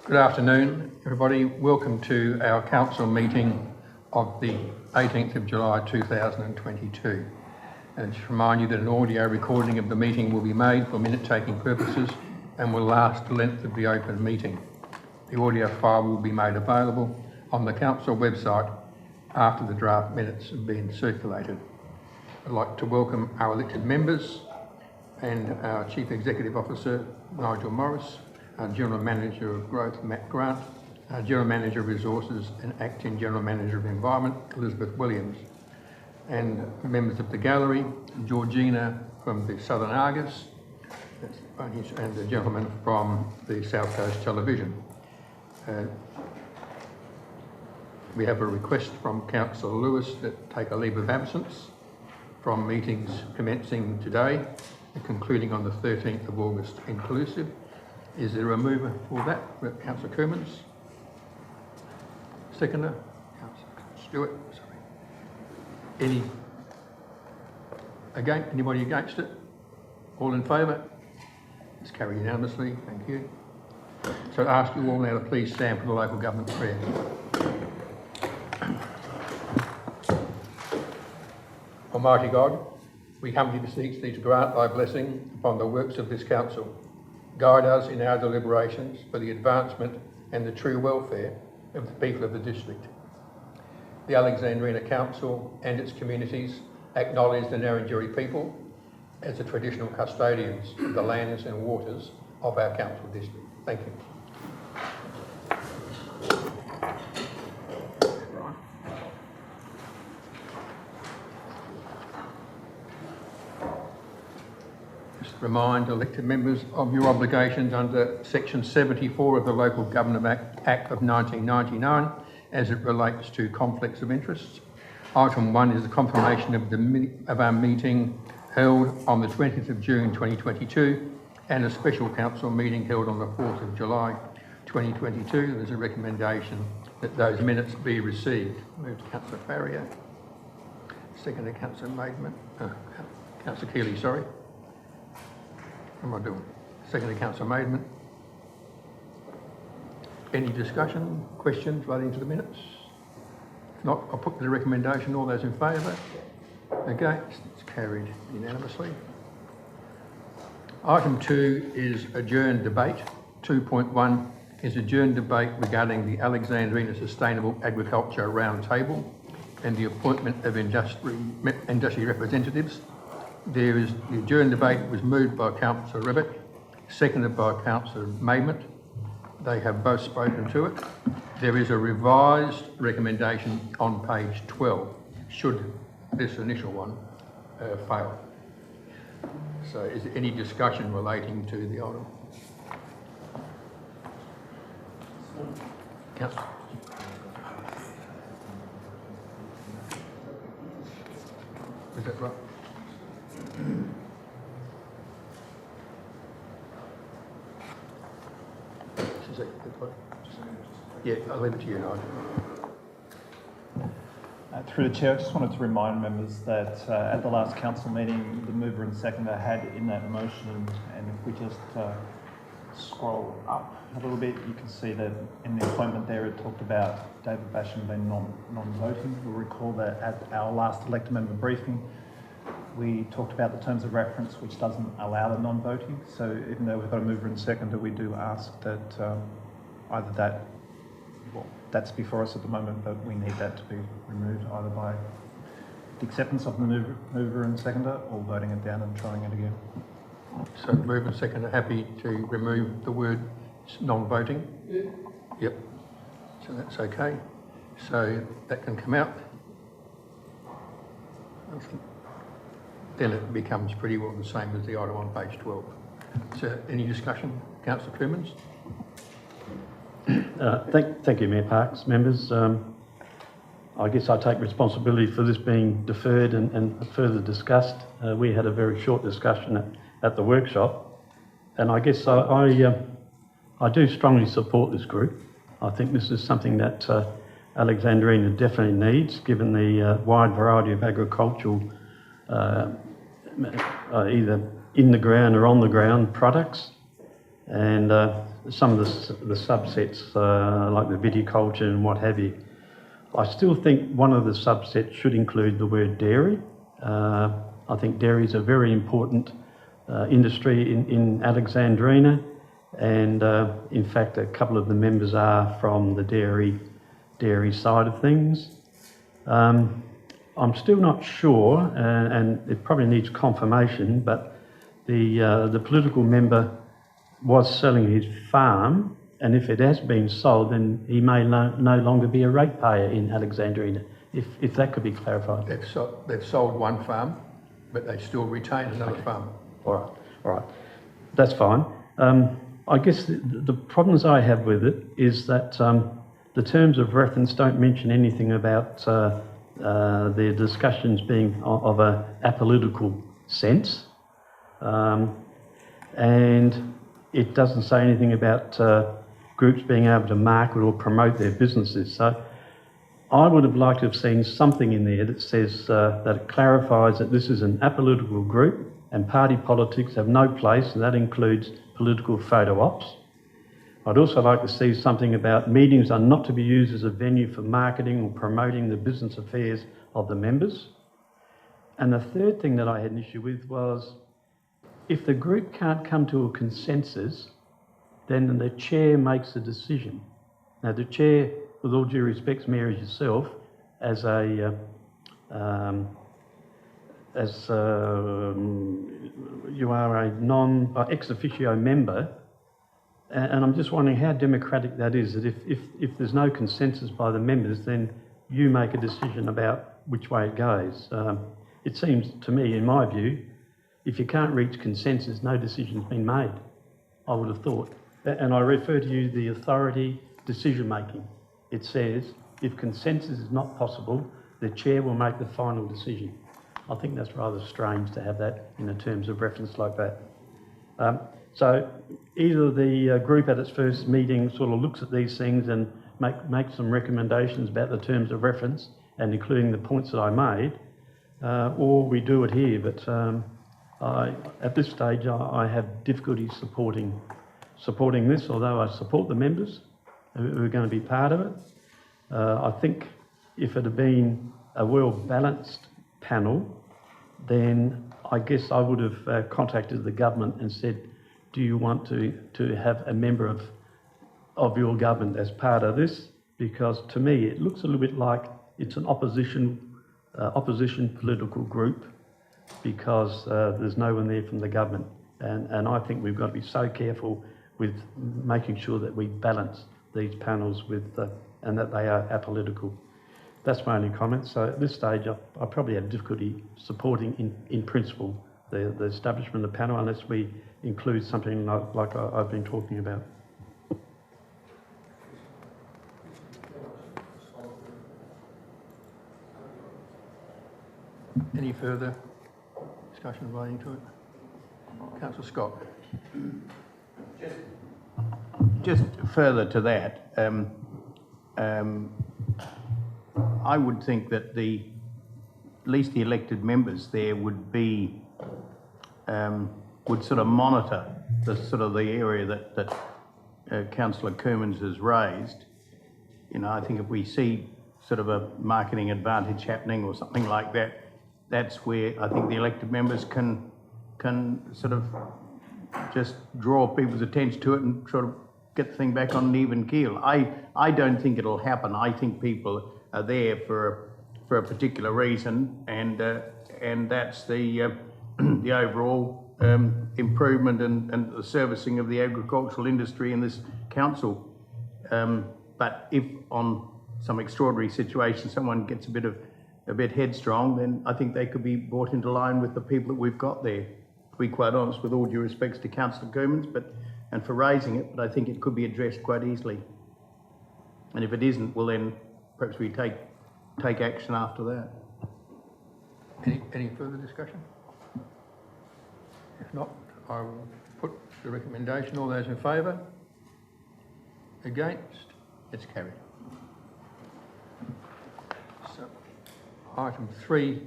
Good afternoon, everybody. Welcome to our council meeting of the 18th of July 2022. And just remind you that an audio recording of the meeting will be made for minute-taking purposes and will last the length of the open meeting. The audio file will be made available on the council website after the draft minutes have been circulated. I'd like to welcome our elected members and our Chief Executive Officer, Nigel Morris, our General Manager of Growth, Matt Grant, our General Manager of Resources and Acting General Manager of Environment, Elizabeth Williams, and members of the gallery, Georgina from the Southern Argus, and the gentleman from the SouthCoast Television. We have a request from Councillor Lewis that take a leave of absence from meetings commencing today and concluding on the 13th of August inclusive. Is there a mover for that? Councillor Kermans. Seconder? Councillor Stewart. Sorry. Anybody against it? All in favour? It's carried unanimously. Thank you. So I ask you all now to please stand for the local government prayer. Almighty God, we humbly beseech thee to grant thy blessing upon the works of this council. Guide us in our deliberations for the advancement and the true welfare of the people of the district. The Alexandrina Council and its communities acknowledge the Narrandjeri people as the traditional custodians of the lands and waters of our council district. Thank you. Remind elected members of your obligations under Section 74 of the Local Government Act of 1999 as it relates to conflicts of interest. Item 1 is the confirmation of our meeting held on the 20th of June 2022 and a special council meeting held on the 4th of July 2022. There's a recommendation that those minutes be received. Move to Councillor Farrier. Second to Councillor Maidment. Councillor Keeley, sorry. What am I doing? Second to Councillor Maidment. Any discussion, questions relating to the minutes? If not, I'll put the recommendation. All those in favour? Against? It's carried unanimously. Item 2 is adjourned debate. 2.1 is adjourned debate regarding the Alexandrina Sustainable Agriculture Roundtable and the appointment of industry representatives. The adjourned debate was moved by Councillor Rebick, seconded by Councillor Maidment. They have both spoken to it. There is a revised recommendation on page 12, should this initial one fail. So is there any discussion relating to the item? Councillor. Is that right? Yeah, I'll leave it to you, Nigel. Through the Chair, I just wanted to remind members that at the last council meeting, the mover and seconder had in that motion, and if we just scroll up a little bit, you can see that in the appointment there, it talked about David Basham being non-voting. You'll recall that at our last elected member briefing, we talked about the terms of reference, which doesn't allow the non-voting. So even though we've got a mover and seconder, we do ask that either that, well, that's before us at the moment, but we need that to be removed either by the acceptance of the mover and seconder or voting it down and trying it again. So mover and seconder happy to remove the word non-voting? Yeah. Yep. So that's okay. So that can come out. Then it becomes pretty well the same as the item on page 12. So any discussion? Councillor Kermans? Thank you, Mayor Parks. Members, I guess I take responsibility for this being deferred and further discussed. We had a very short discussion at the workshop, and I guess I do strongly support this group. I think this is something that Alexandrina definitely needs, given the wide variety of agricultural either in the ground or on the ground products, and some of the subsets, like the viticulture and what have you. I still think one of the subsets should include the word dairy. I think dairy is a very important industry in Alexandrina, and in fact a couple of the members are from the dairy side of things. I'm still not sure, and it probably needs confirmation, but the political member was selling his farm, and if it has been sold, then he may no longer be a ratepayer in Alexandrina, if that could be clarified. They've sold one farm, but they still retain another farm. All right, that's fine. I guess the problems I have with it is that the terms of reference don't mention anything about their discussions being of a apolitical sense, and it doesn't say anything about groups being able to market or promote their businesses. So I would have liked to have seen something in there that says that it clarifies that this is an apolitical group and party politics have no place, and that includes political photo ops. I'd also like to see something about meetings are not to be used as a venue for marketing or promoting the business affairs of the members. And the third thing that I had an issue with was, if the group can't come to a consensus, then the chair makes a decision. Now the chair, with all due respect, Mary, yourself, as you are a ex officio member, and I'm just wondering how democratic that is, that if there's no consensus by the members, then you make a decision about which way it goes. It seems to me, in my view, if you can't reach consensus, no decision's been made, I would have thought. And I refer to you the authority decision making. It says, if consensus is not possible, the chair will make the final decision. I think that's rather strange to have that in the terms of reference like that. So either the group at its first meeting sort of looks at these things and make some recommendations about the terms of reference, and including the points that I made, or we do it here. But at this stage, I have difficulty supporting this, although I support the members who are going to be part of it. I think if it had been a well-balanced panel, then I guess I would have contacted the government and said, do you want to have a member of your government as part of this? Because to me, it looks a little bit like it's an opposition political group, because there's no one there from the government. And I think we've got to be so careful with making sure that we balance these panels and that they are apolitical. That's my only comment. So at this stage, I probably have difficulty supporting in principle the establishment of the panel, unless we include something like I've been talking about. Any further discussion relating to it? Councillor Scott. Just further to that, I would think that at least the elected members there would sort of monitor the area that Councillor Kermans has raised. You know, I think if we see sort of a marketing advantage happening or something like that, that's where I think the elected members can sort of just draw people's attention to it and sort of get the thing back on an even keel. I don't think it'll happen. I think people are there for a particular reason, and that's the overall improvement and the servicing of the agricultural industry in this council. But if on some extraordinary situation someone gets a bit headstrong, then I think they could be brought into line with the people that we've got there. To be quite honest, with all due respects to Councillor Kermans, and for raising it, but I think it could be addressed quite easily. And if it isn't, well then perhaps we take action after that. Any further discussion? If not, I will put the recommendation. All those in favour? Against? It's carried. So, item 3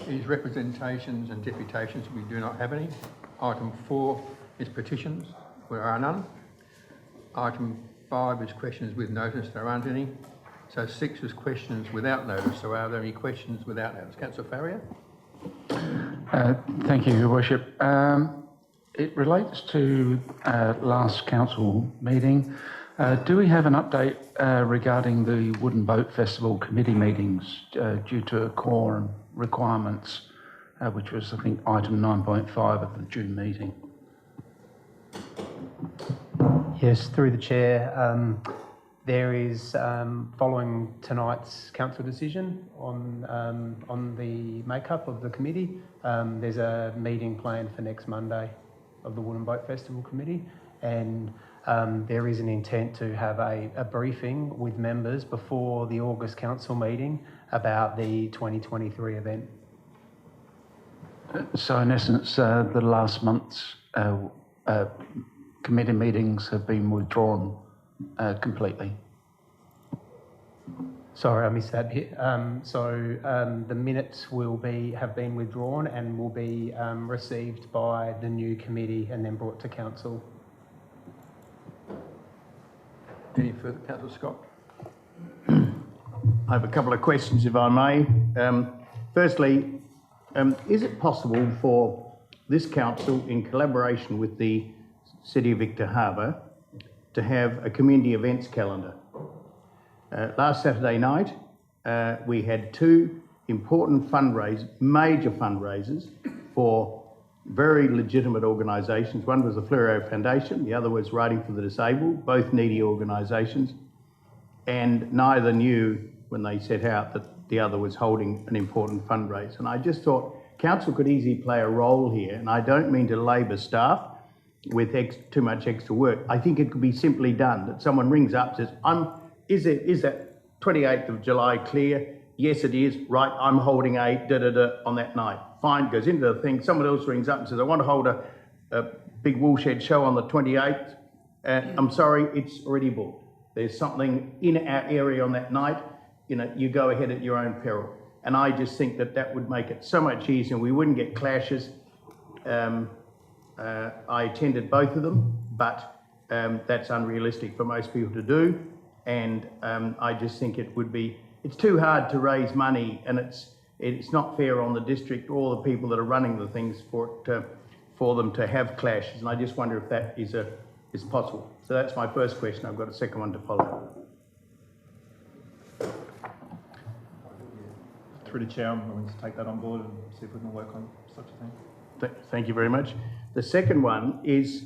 is representations and deputations. We do not have any. Item 4 is petitions. There are none. Item 5 is questions with notice. There aren't any. So 6 is questions without notice. So are there any questions without notice? Councillor Farrier? Thank you, Your Worship. It relates to last council meeting. Do we have an update regarding the Wooden Boat Festival committee meetings due to quorum requirements, which was, I think, item 9.5 of the June meeting? Yes, through the Chair. There is, following tonight's council decision on the makeup of the committee, there's a meeting planned for next Monday of the Wooden Boat Festival Committee, and there is an intent to have a briefing with members before the August council meeting about the 2023 event. So in essence, the last month's committee meetings have been withdrawn completely. Sorry, I missed that bit. The minutes have been withdrawn and will be received by the new committee and then brought to council. Any further? Councillor Scott? I have a couple of questions, if I may. Firstly, is it possible for this council, in collaboration with the City of Victor Harbor, to have a community events calendar? Last Saturday night, we had 2 important major fundraisers for very legitimate organisations. One was the Fluoro Foundation, the other was Riding for the Disabled, both needy organisations, and neither knew when they set out that the other was holding an important fundraiser. And I just thought council could easily play a role here, and I don't mean to labour staff with too much extra work. I think it could be simply done, that someone rings up and says, is that 28th of July clear? Yes, it is. Right, I'm holding a on that night. Fine, goes into the thing. Someone else rings up and says, I want to hold a big woolshed show on the 28th. I'm sorry, it's already booked. There's something in our area on that night. You go ahead at your own peril. And I just think that would make it so much easier and we wouldn't get clashes. I attended both of them, but that's unrealistic for most people to do. And I just think it's too hard to raise money, and it's not fair on the district or the people that are running the things for them to have clashes. And I just wonder if that is possible. So that's my first question. I've got a second one to follow. Through the Chair, I'm willing to take that on board and see if we can work on such a thing. Thank you very much. The second one is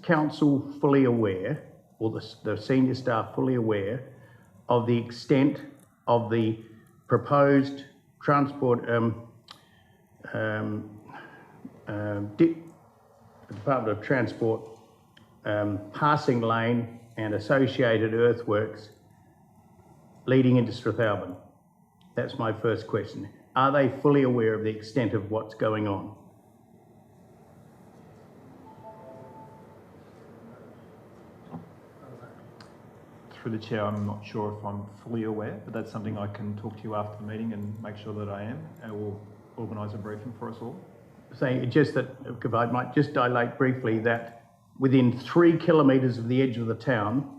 council fully aware, or the senior staff fully aware, of the extent of the proposed transport Department of Transport passing lane and associated earthworks leading into Strathalbyn? That's my first question. Are they fully aware of the extent of what's going on? Through the Chair, I'm not sure if I'm fully aware, but that's something I can talk to you after the meeting and make sure that I am, and we'll organise a briefing for us all. Saying just that, if I might just dilate briefly, that within 3 kilometres of the edge of the town,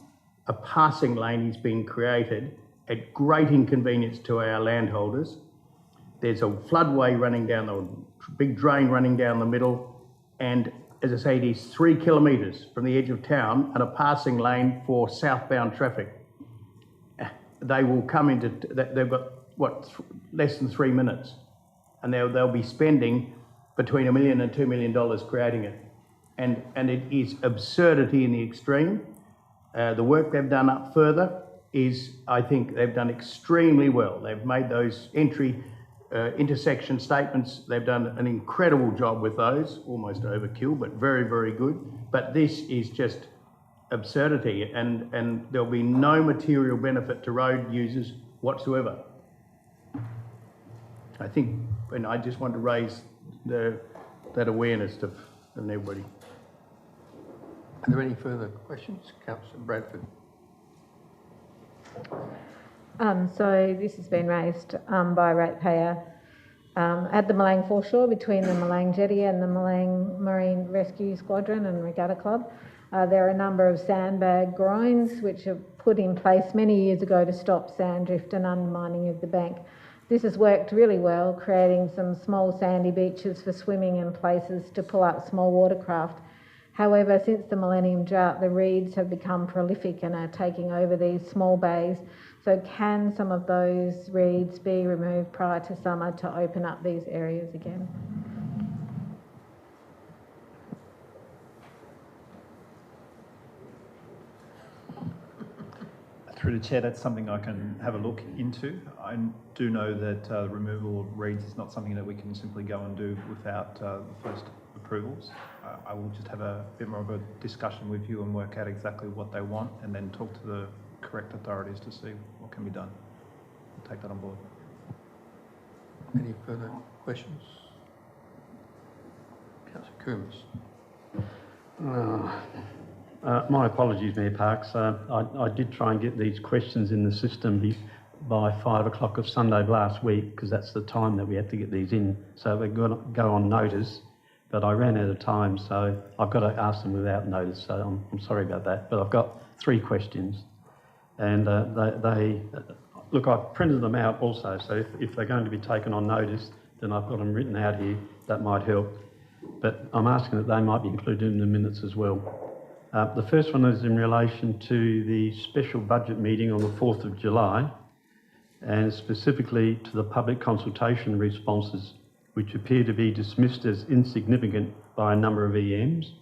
a passing lane is being created at great inconvenience to our landholders. There's a floodway running down the big drain running down the middle, and as I say, it is 3 kilometres from the edge of town and a passing lane for southbound traffic. They will come into, they've got, less than 3 minutes, and they'll be spending between $1 million and $2 million creating it. And it is absurdity in the extreme. The work they've done up further is, I think they've done extremely well. They've made those intersection statements. They've done an incredible job with those, almost overkill, but very, very good. But this is just absurdity, and there'll be no material benefit to road users whatsoever. I think, and I just want to raise that awareness to everybody. Are there any further questions? Councillor Bradford. So this has been raised by a ratepayer at the Malang foreshore between the Malang Jetty and the Malang Marine Rescue Squadron and Regatta Club. There are a number of sandbag groins which are put in place many years ago to stop sand drift and undermining of the bank. This has worked really well, creating some small sandy beaches for swimming and places to pull up small watercraft. However, since the millennium drought, the reeds have become prolific and are taking over these small bays. So can some of those reeds be removed prior to summer to open up these areas again? Through the chair, that's something I can have a look into. I do know that removal of reeds is not something that we can simply go and do without the first approvals. I will just have a bit more of a discussion with you and work out exactly what they want, and then talk to the correct authorities to see what can be done. I'll take that on board. Any further questions? Councillor Coombs. My apologies, Mayor Parks. I did try and get these questions in the system by 5 o'clock of Sunday last week, because that's the time that we had to get these in, so we're going to go on notice, but I ran out of time, so I've got to ask them without notice, so I'm sorry about that. But I've got 3 questions, and look, I've printed them out also, so if they're going to be taken on notice, then I've got them written out here. That might help, but I'm asking that they might be included in the minutes as well. The first one is in relation to the special budget meeting on the 4th of July, and specifically to the public consultation responses, which appear to be dismissed as insignificant by a number of EMs,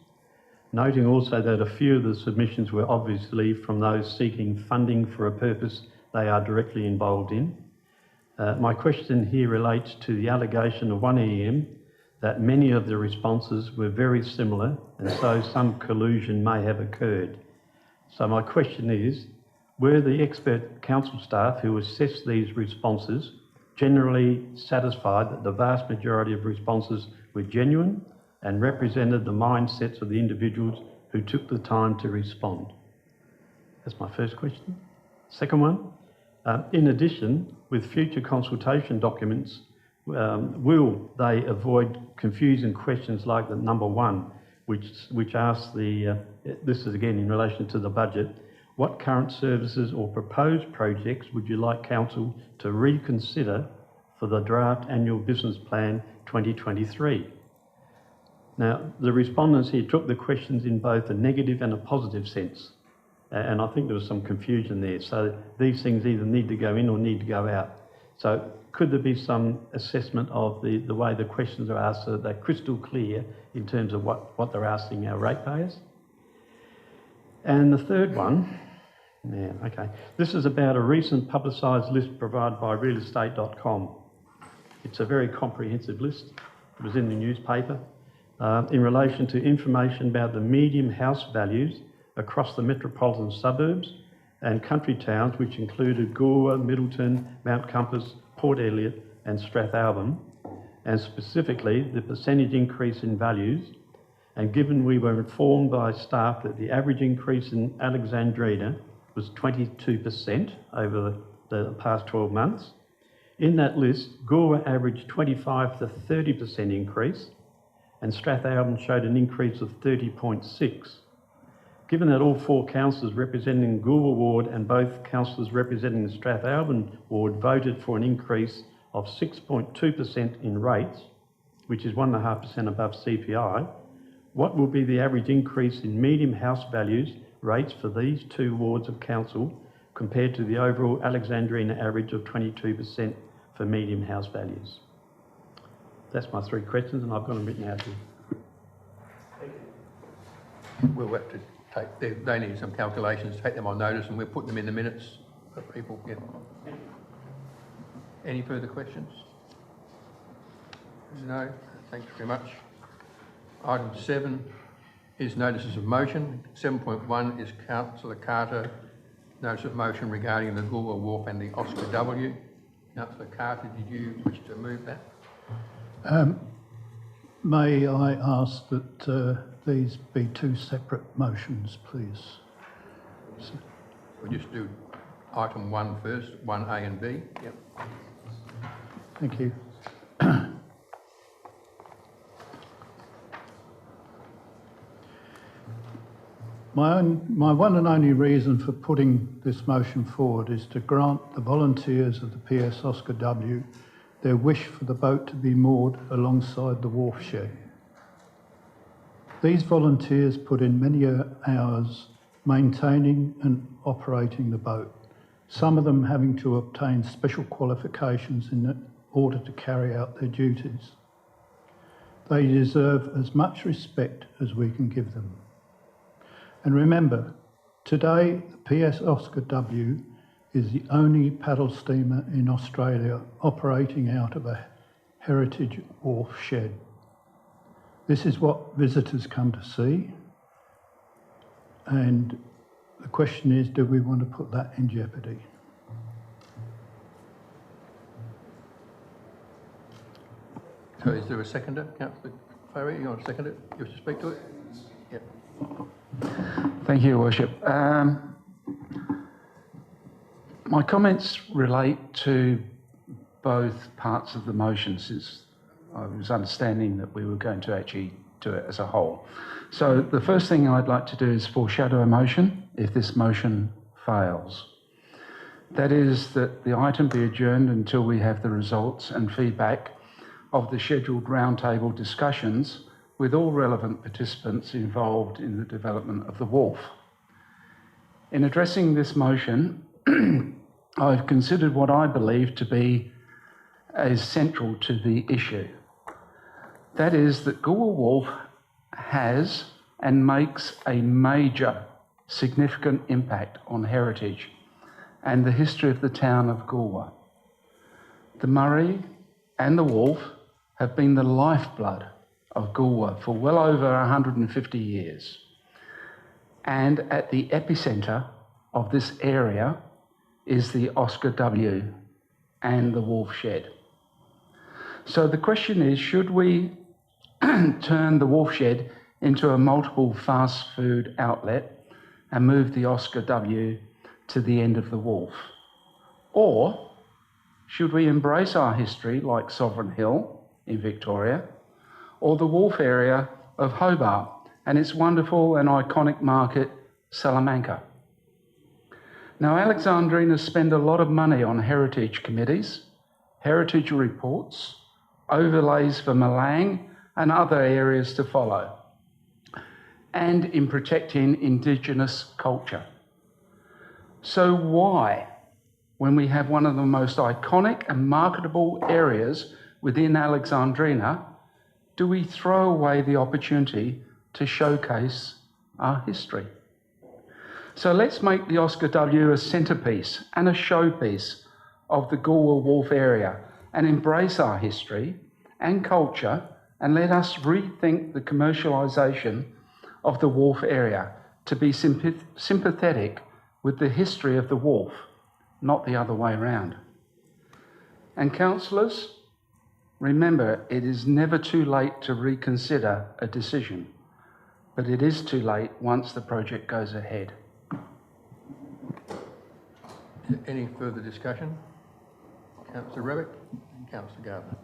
noting also that a few of the submissions were obviously from those seeking funding for a purpose they are directly involved in. My question here relates to the allegation of one EM that many of the responses were very similar, and so some collusion may have occurred. So my question is, were the expert council staff who assessed these responses generally satisfied that the vast majority of responses were genuine and represented the mindsets of the individuals who took the time to respond? That's my first question. Second one, in addition, with future consultation documents, will they avoid confusing questions like the number 1, which asks this is again in relation to the budget, what current services or proposed projects would you like council to reconsider for the draft annual business plan 2023? Now, the respondents here took the questions in both a negative and a positive sense, and I think there was some confusion there. So these things either need to go in or need to go out. So could there be some assessment of the way the questions are asked so that they're crystal clear in terms of what they're asking our ratepayers? And the third one, this is about a recent publicised list provided by realestate.com. It's a very comprehensive list. It was in the newspaper in relation to information about the median house values across the metropolitan suburbs and country towns, which included Goolwa, Middleton, Mount Compass, Port Elliot and Strathalbyn, and specifically the percentage increase in values. And given we were informed by staff that the average increase in Alexandrina was 22% over the past 12 months, in that list, Goolwa averaged 25 to 30% increase, and Strathalbyn showed an increase of 30.6. Given that all 4 councillors representing Goolwa ward and both councillors representing the Strathalbyn ward voted for an increase of 6.2% in rates, which is 1.5% above CPI, what will be the average increase in medium house values rates for these 2 wards of council compared to the overall Alexandrina average of 22% for medium house values? That's my 3 questions, and I've got them written out here. We'll have to they need some calculations, take them on notice, and we'll put them in the minutes for people. Yeah. Any further questions? No, thanks very much. Item 7 is notices of motion. 7.1 is Councillor Carter, notice of motion regarding the Goolwa Wharf and the Oscar W. Councillor Carter, did you wish to move that? May I ask that these be 2 separate motions, please? We'll just do item 1 first, 1A and B. Yep. Thank you. My one and only reason for putting this motion forward is to grant the volunteers of the PS Oscar W their wish for the boat to be moored alongside the wharf shed. These volunteers put in many hours maintaining and operating the boat, some of them having to obtain special qualifications in order to carry out their duties. They deserve as much respect as we can give them. And remember, today the PS Oscar W is the only paddle steamer in Australia operating out of a heritage wharf shed. This is what visitors come to see, and the question is, do we want to put that in jeopardy? So is there a seconder, Councillor Farrier? You want to second it? You wish to speak to it? Yep. Thank you, Your Worship. My comments relate to both parts of the motion, since I was understanding that we were going to actually do it as a whole. So the first thing I'd like to do is foreshadow a motion if this motion fails. That is that the item be adjourned until we have the results and feedback of the scheduled roundtable discussions with all relevant participants involved in the development of the wharf. In addressing this motion, I've considered what I believe to be as central to the issue. That is that Goolwa Wharf has and makes a major significant impact on heritage and the history of the town of Goolwa. The Murray and the wharf have been the lifeblood of Goolwa for well over 150 years. And at the epicentre of this area is the Oscar W and the wharf shed. So the question is, should we turn the wharf shed into a multiple fast food outlet and move the Oscar W to the end of the wharf? Or should we embrace our history like Sovereign Hill in Victoria, or the wharf area of Hobart and its wonderful and iconic market, Salamanca? Now, Alexandrina spend a lot of money on heritage committees, heritage reports, overlays for Malang and other areas to follow, and in protecting Indigenous culture. So why, when we have one of the most iconic and marketable areas within Alexandrina, do we throw away the opportunity to showcase our history? So let's make the Oscar W a centrepiece and a showpiece of the Goolwa Wharf area and embrace our history and culture, and let us rethink the commercialisation of the wharf area to be sympathetic with the history of the wharf, not the other way around. And councillors, remember, it is never too late to reconsider a decision, but it is too late once the project goes ahead. Any further discussion? Councillor Rabbit and Councillor Gardner.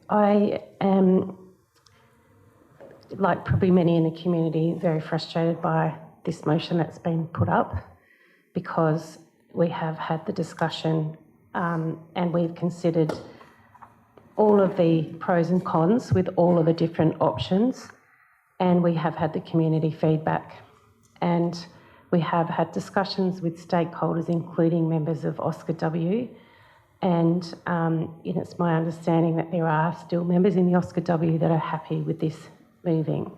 I am, like probably many in the community, very frustrated by this motion that's been put up, because we have had the discussion and we've considered all of the pros and cons with all of the different options, and we have had the community feedback, and we have had discussions with stakeholders, including members of Oscar W, and it's my understanding that there are still members in the Oscar W that are happy with this moving.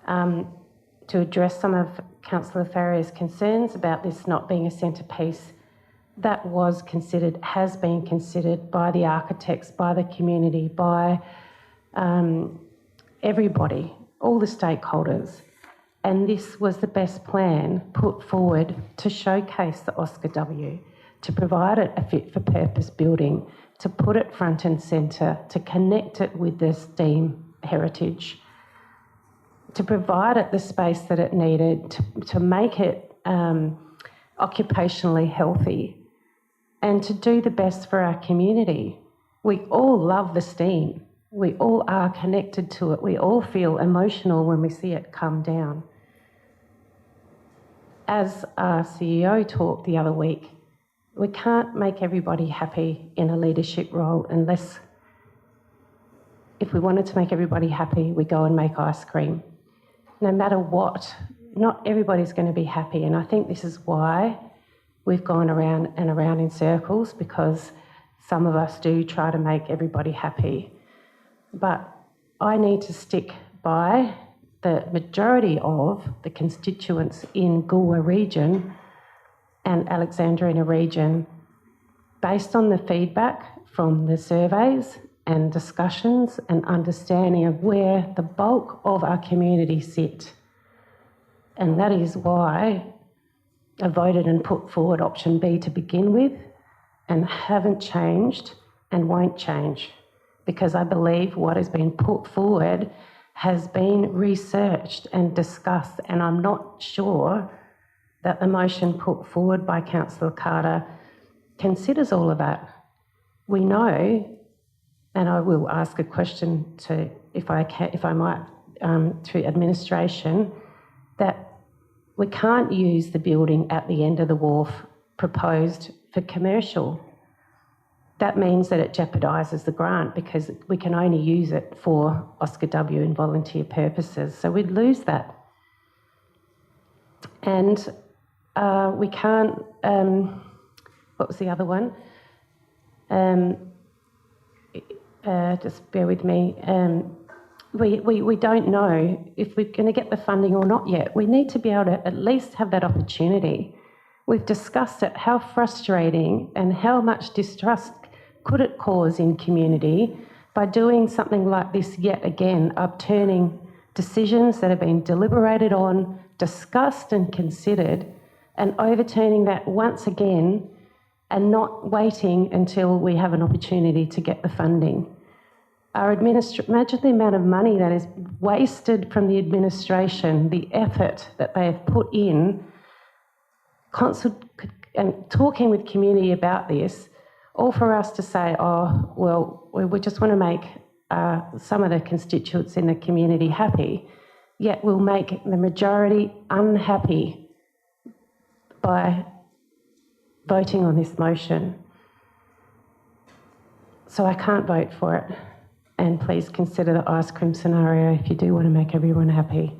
To address some of Councillor Farrier's concerns about this not being a centrepiece, that was considered, has been considered by the architects, by the community, by everybody, all the stakeholders. And this was the best plan put forward to showcase the Oscar W, to provide it a fit-for-purpose building, to put it front and centre, to connect it with the steam heritage, to provide it the space that it needed, to make it occupationally healthy, and to do the best for our community. We all love the steam. We all are connected to it. We all feel emotional when we see it come down. As our CEO talked the other week, we can't make everybody happy in a leadership role unless, if we wanted to make everybody happy, we go and make ice cream. No matter what, not everybody's going to be happy. And I think this is why we've gone around and around in circles, because some of us do try to make everybody happy. But I need to stick by the majority of the constituents in Goolwa region and Alexandrina region, based on the feedback from the surveys and discussions and understanding of where the bulk of our community sit. And that is why I voted and put forward option B to begin with, and haven't changed and won't change, because I believe what has been put forward has been researched and discussed, and I'm not sure that the motion put forward by Councillor Carter considers all of that. We know, and I will ask a question to, if I might, to administration, that we can't use the building at the end of the wharf proposed for commercial. That means that it jeopardises the grant, because we can only use it for Oscar W and volunteer purposes. So we'd lose that. And we can't, what was the other one? Just bear with me. We don't know if we're going to get the funding or not yet. We need to be able to at least have that opportunity. We've discussed it, how frustrating and how much distrust could it cause in community by doing something like this yet again, upturning decisions that have been deliberated on, discussed and considered, and overturning that once again and not waiting until we have an opportunity to get the funding. Imagine the amount of money that is wasted from the administration, the effort that they have put in, and talking with community about this, all for us to say, oh, well, we just want to make some of the constituents in the community happy, yet we'll make the majority unhappy by voting on this motion. So I can't vote for it. And please consider the ice cream scenario. If you do want to make everyone happy,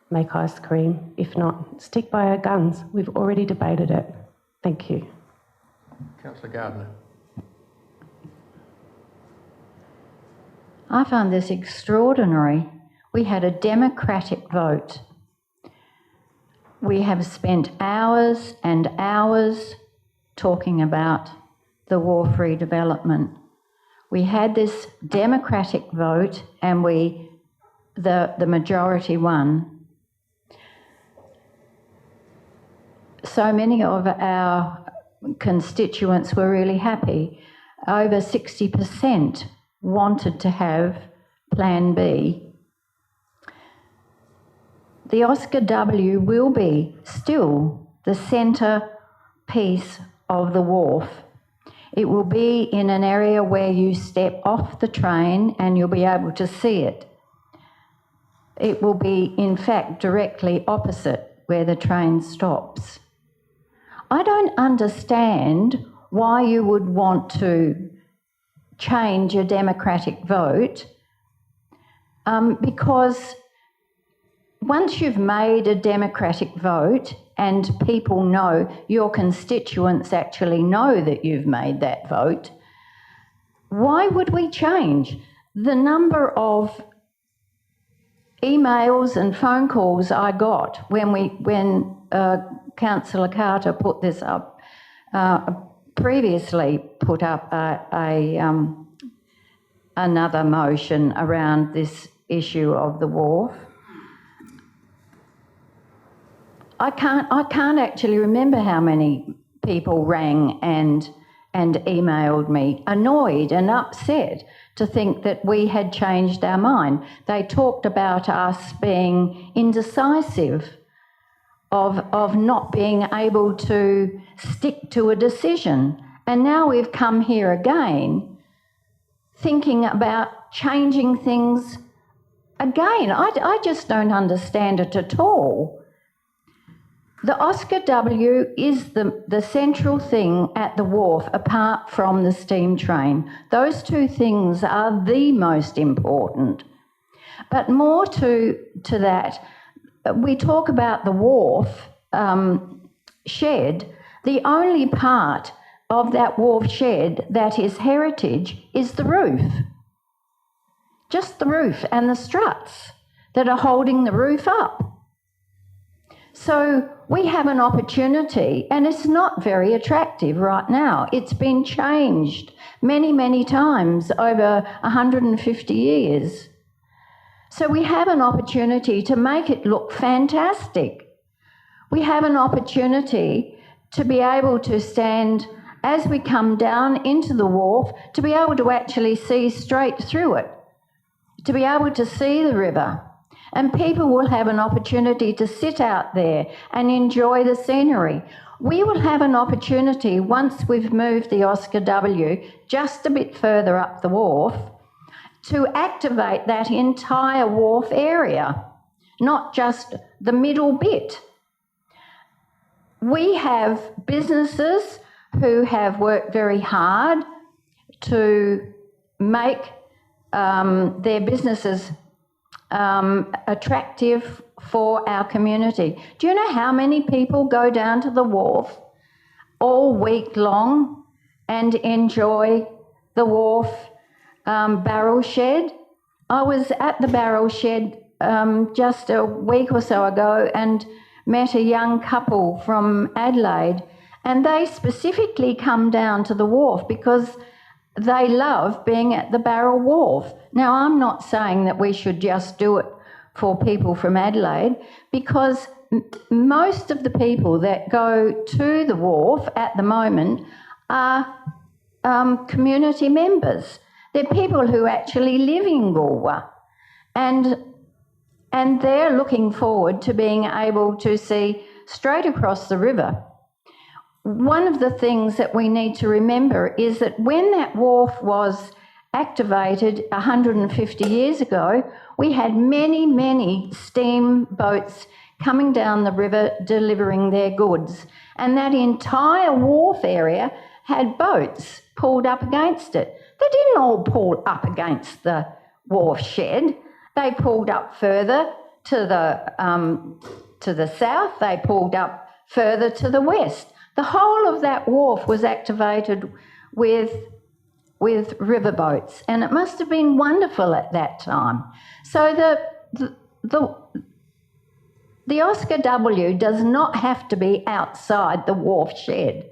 make ice cream. If not, stick by our guns. We've already debated it. Thank you. Councillor Gardner. I find this extraordinary. We had a democratic vote. We have spent hours and hours talking about the wharf redevelopment. We had this democratic vote and the majority won. So many of our constituents were really happy. Over 60% wanted to have Plan B. The Oscar W will be still the centre piece of the wharf. It will be in an area where you step off the train and you'll be able to see it. It will be, in fact, directly opposite where the train stops. I don't understand why you would want to change a democratic vote, because once you've made a democratic vote and people know, your constituents actually know that you've made that vote, why would we change? The number of emails and phone calls I got when Councillor Carter put this up, previously put up another motion around this issue of the wharf. I can't actually remember how many people rang and emailed me, annoyed and upset to think that we had changed our mind. They talked about us being indecisive, of not being able to stick to a decision. And now we've come here again thinking about changing things again. I just don't understand it at all. The Oscar W is the central thing at the wharf apart from the steam train. Those two things are the most important. But more to that, we talk about the wharf shed. The only part of that wharf shed that is heritage is the roof. Just the roof and the struts that are holding the roof up. So we have an opportunity, and it's not very attractive right now. It's been changed many, many times over 150 years. So we have an opportunity to make it look fantastic. We have an opportunity to be able to stand as we come down into the wharf, to be able to actually see straight through it, to be able to see the river. And people will have an opportunity to sit out there and enjoy the scenery. We will have an opportunity, once we've moved the Oscar W just a bit further up the wharf, to activate that entire wharf area, not just the middle bit. We have businesses who have worked very hard to make their businesses attractive for our community. Do you know how many people go down to the wharf all week long and enjoy the wharf barrel shed? I was at the barrel shed just a week or so ago and met a young couple from Adelaide, and they specifically come down to the wharf because they love being at the Barrel Wharf. Now, I'm not saying that we should just do it for people from Adelaide, because most of the people that go to the wharf at the moment are community members. They're people who actually live in Galway, and they're looking forward to being able to see straight across the river. One of the things that we need to remember is that when that wharf was activated 150 years ago, we had many, many steamboats coming down the river delivering their goods. And that entire wharf area had boats pulled up against it. They didn't all pull up against the wharf shed. They pulled up further to the south. They pulled up further to the west. The whole of that wharf was activated with riverboats, and it must have been wonderful at that time. So the Oscar W does not have to be outside the wharf shed.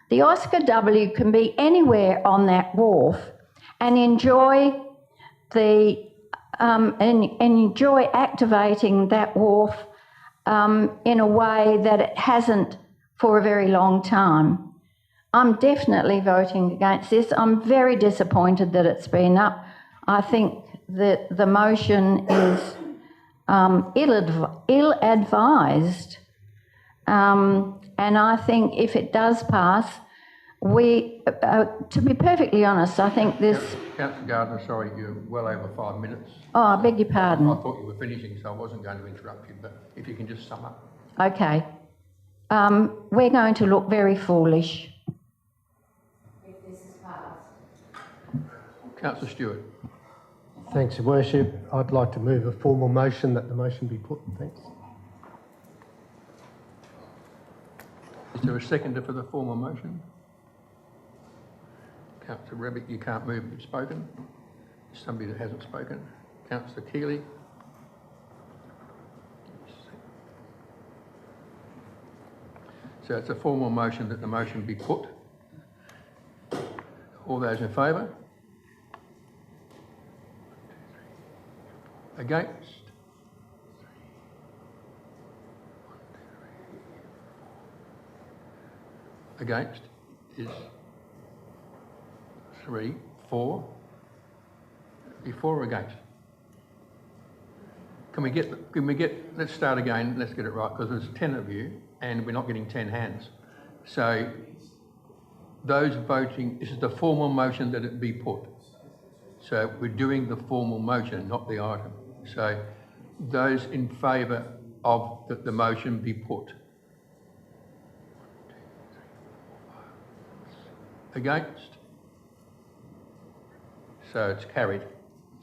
The Oscar W can be anywhere on that wharf and enjoy enjoy activating that wharf in a way that it hasn't for a very long time. I'm definitely voting against this. I'm very disappointed that it's been up. I think that the motion is ill-advised, and I think if it does pass, to be perfectly honest, I think this... Councillor Gardner, sorry, you're well over 5 minutes. Oh, I beg your pardon. I thought you were finishing, so I wasn't going to interrupt you, but if you can just sum up. Okay. We're going to look very foolish if this is passed. Councillor Stewart. Thanks, Your Worship. I'd like to move a formal motion that the motion be put. Thanks. Is there a seconder for the formal motion? Councillor Rebick, you can't move, you've spoken. Somebody that hasn't spoken. Councillor Keeley. So it's a formal motion that the motion be put. All those in favour? Against? Against is 3, 4. Before or against? Can we get, let's start again, let's get it right, because there's 10 of you and we're not getting 10 hands. So those voting, this is the formal motion that it be put. So we're doing the formal motion, not the item. So those in favour of that the motion be put. Against? So it's carried.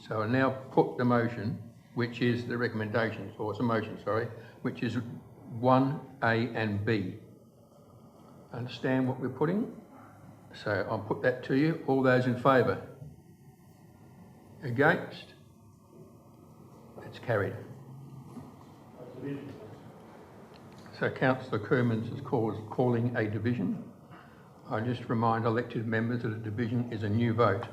So I now put the motion, which is the recommendation, or it's a motion, sorry, which is 1A and B. Understand what we're putting? So I'll put that to you. All those in favour? Against? It's carried. So Councillor Coomans is calling a division. I just remind elected members that a division is a new vote.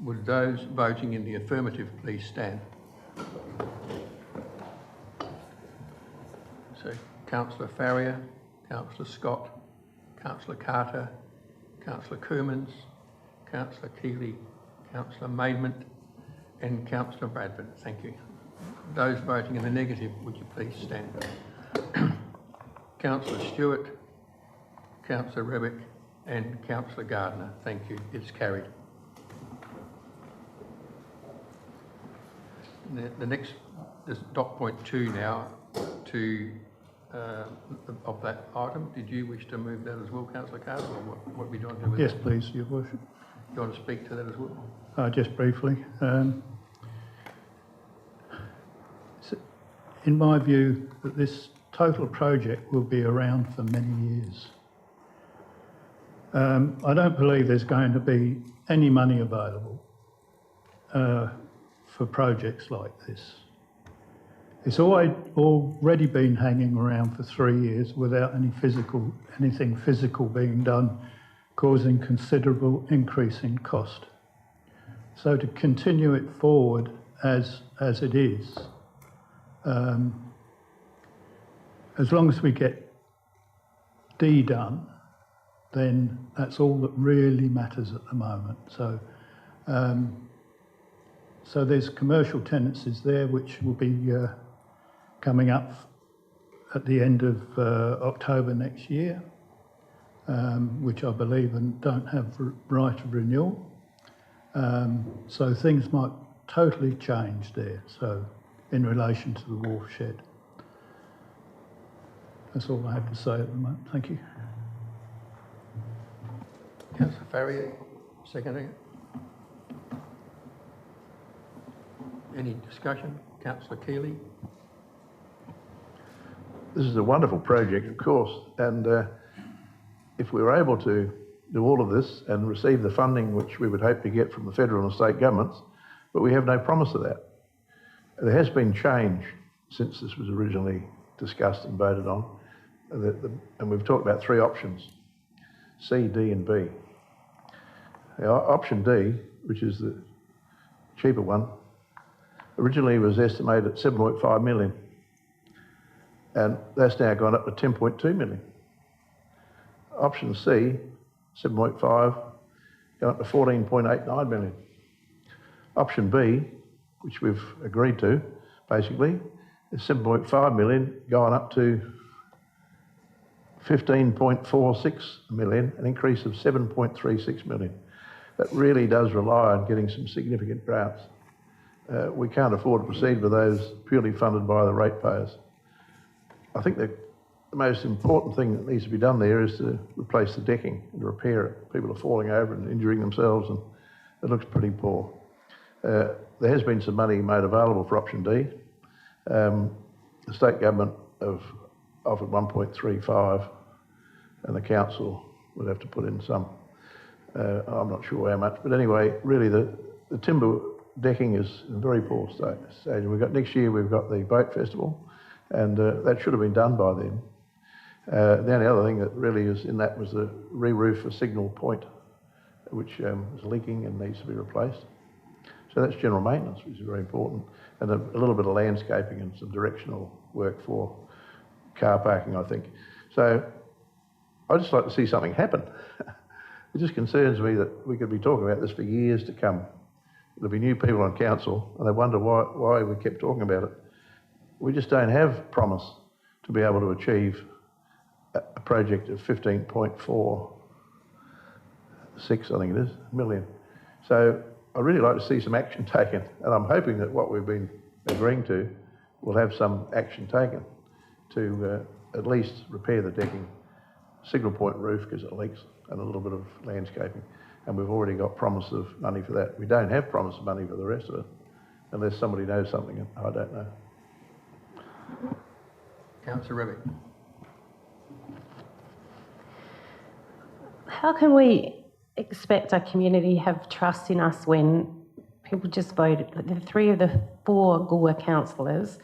Would those voting in the affirmative please stand? So Councillor Farrier, Councillor Scott, Councillor Carter, Councillor Coomans, Councillor Keeley, Councillor Maidment and Councillor Bradford. Thank you. Those voting in the negative, would you please stand? Councillor Stewart, Councillor Rebick and Councillor Gardner. Thank you. It's carried. The next is dot point 2 now to of that item. Did you wish to move that as well, Councillor Carter, or what we doing with Yes, that? please, Your Worship. You want to speak to that as well? Just briefly. In my view, that this total project will be around for many years. I don't believe there's going to be any money available for projects like this. It's already been hanging around for 3 years without anything physical being done, causing considerable increase in cost. So to continue it forward as it is, as long as we get D done, then that's all that really matters at the moment. So, so there's commercial tenancies there which will be coming up at the end of October next year, which I believe don't have right of renewal. So things might totally change there. So in relation to the wharf shed. That's all I have to say at the moment. Thank you. Councillor Farrier, seconding it. Any discussion? Councillor Keeley? This is a wonderful project, of course, and if we were able to do all of this and receive the funding which we would hope to get from the federal and state governments, but we have no promise of that. There has been change since this was originally discussed and voted on, and we've talked about 3 options, C, D and B. Option D, which is the cheaper one, originally was estimated at 7.5 million, and that's now gone up to 10.2 million. Option C, 7.5, gone up to 14.89 million. Option B, which we've agreed to, basically, is 7.5 million, going up to 15.46 million, an increase of 7.36 million. That really does rely on getting some significant grants. We can't afford to proceed with those purely funded by the ratepayers. I think the most important thing that needs to be done there is to replace the decking and repair it. People are falling over and injuring themselves, and it looks pretty poor. There has been some money made available for option D. The state government have offered 1.35 and the council would have to put in some. I'm not sure how much, but anyway, really the timber decking is in a very poor stage. Next year we've got the boat festival, and that should have been done by then. The only other thing that really is in that was the re-roof for Signal Point, which is leaking and needs to be replaced. So that's general maintenance, which is very important, and a little bit of landscaping and some directional work for car parking, I think. So I'd just like to see something happen. It just concerns me that we could be talking about this for years to come. There'll be new people on council, and they wonder why we kept talking about it. We just don't have promise to be able to achieve a project of 15.46, I think it is, million. So I'd really like to see some action taken, and I'm hoping that what we've been agreeing to will have some action taken to at least repair the decking, signal point roof because it leaks, and a little bit of landscaping. And we've already got promise of money for that. We don't have promise of money for the rest of it, unless somebody knows something, and I don't know. Councillor Revick. How can we expect our community have trust in us when people just voted? The 3 of the 4 GUA councillors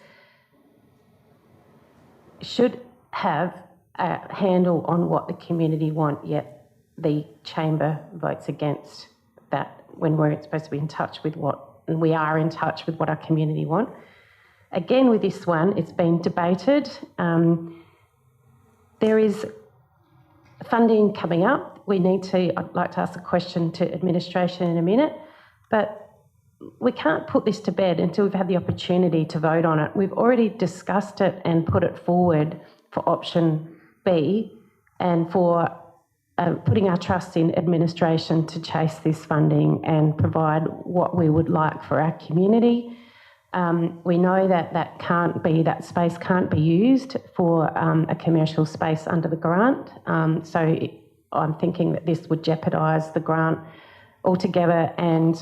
should have a handle on what the community want, yet the chamber votes against that when we're supposed to be in touch with and we are in touch with what our community want. Again, with this one, it's been debated. There is funding coming up. I'd like to ask a question to administration in a minute, but we can't put this to bed until we've had the opportunity to vote on it. We've already discussed it and put it forward for option B and for putting our trust in administration to chase this funding and provide what we would like for our community. We know that space can't be used for a commercial space under the grant. I'm thinking that this would jeopardise the grant altogether, and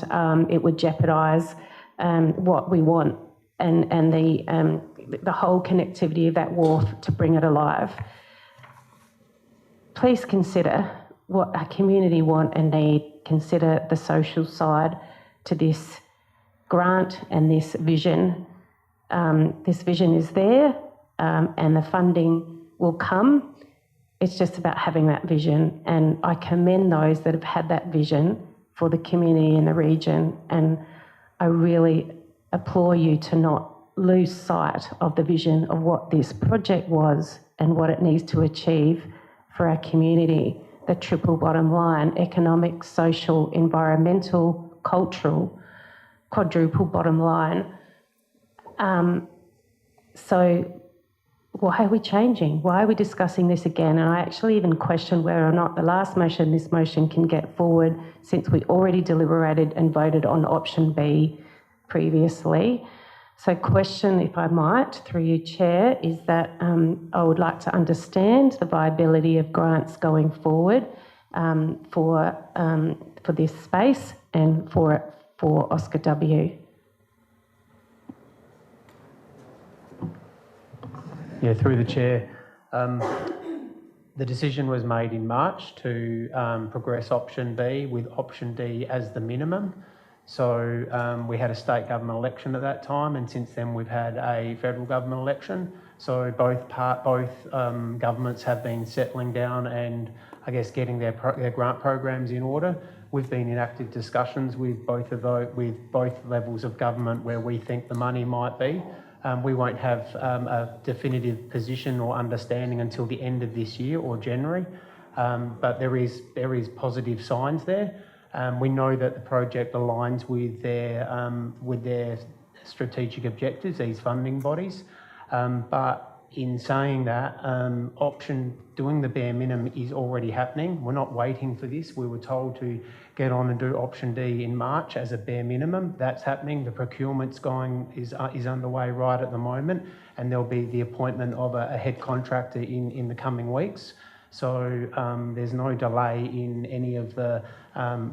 it would jeopardise what we want and the whole connectivity of that wharf to bring it alive. Please consider what our community want and need. Consider the social side to this grant and this vision. This vision is there, and the funding will come. It's just about having that vision, and I commend those that have had that vision for the community in the region, and I really applaud you to not lose sight of the vision of what this project was and what it needs to achieve for our community. The triple bottom line: economic, social, environmental, cultural, quadruple bottom line. So why are we changing? Why are we discussing this again? And I actually even question whether or not this motion can get forward, since we already deliberated and voted on option B previously. So question, if I might, through you, Chair, is that I would like to understand the viability of grants going forward for this space and for Oscar W. Yeah, through the chair. The decision was made in March to progress option B with option D as the minimum. So we had a state government election at that time, and since then we've had a federal government election. So both governments have been settling down and I guess getting their grant programs in order. We've been in active discussions with both levels of government where we think the money might be. We won't have a definitive position or understanding until the end of this year or January, but there is positive signs there. We know that the project aligns with their strategic objectives, these funding bodies, but in saying that, doing the bare minimum is already happening. We're not waiting for this. We were told to get on and do option D in March as a bare minimum. That's happening. The procurement's is underway right at the moment, and there'll be the appointment of a head contractor in the coming weeks. So there's no delay in any of the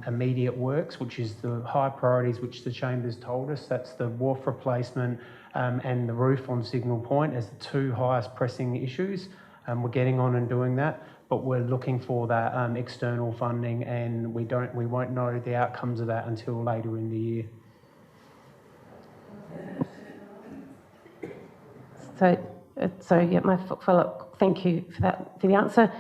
immediate works, which is the high priorities which the Chamber's told us. That's the wharf replacement and the roof on Signal Point as the 2 highest pressing issues. We're getting on and doing that, but we're looking for that external funding, and we won't know the outcomes of that until later in the year. So yeah, my follow-up. Thank you for the answer.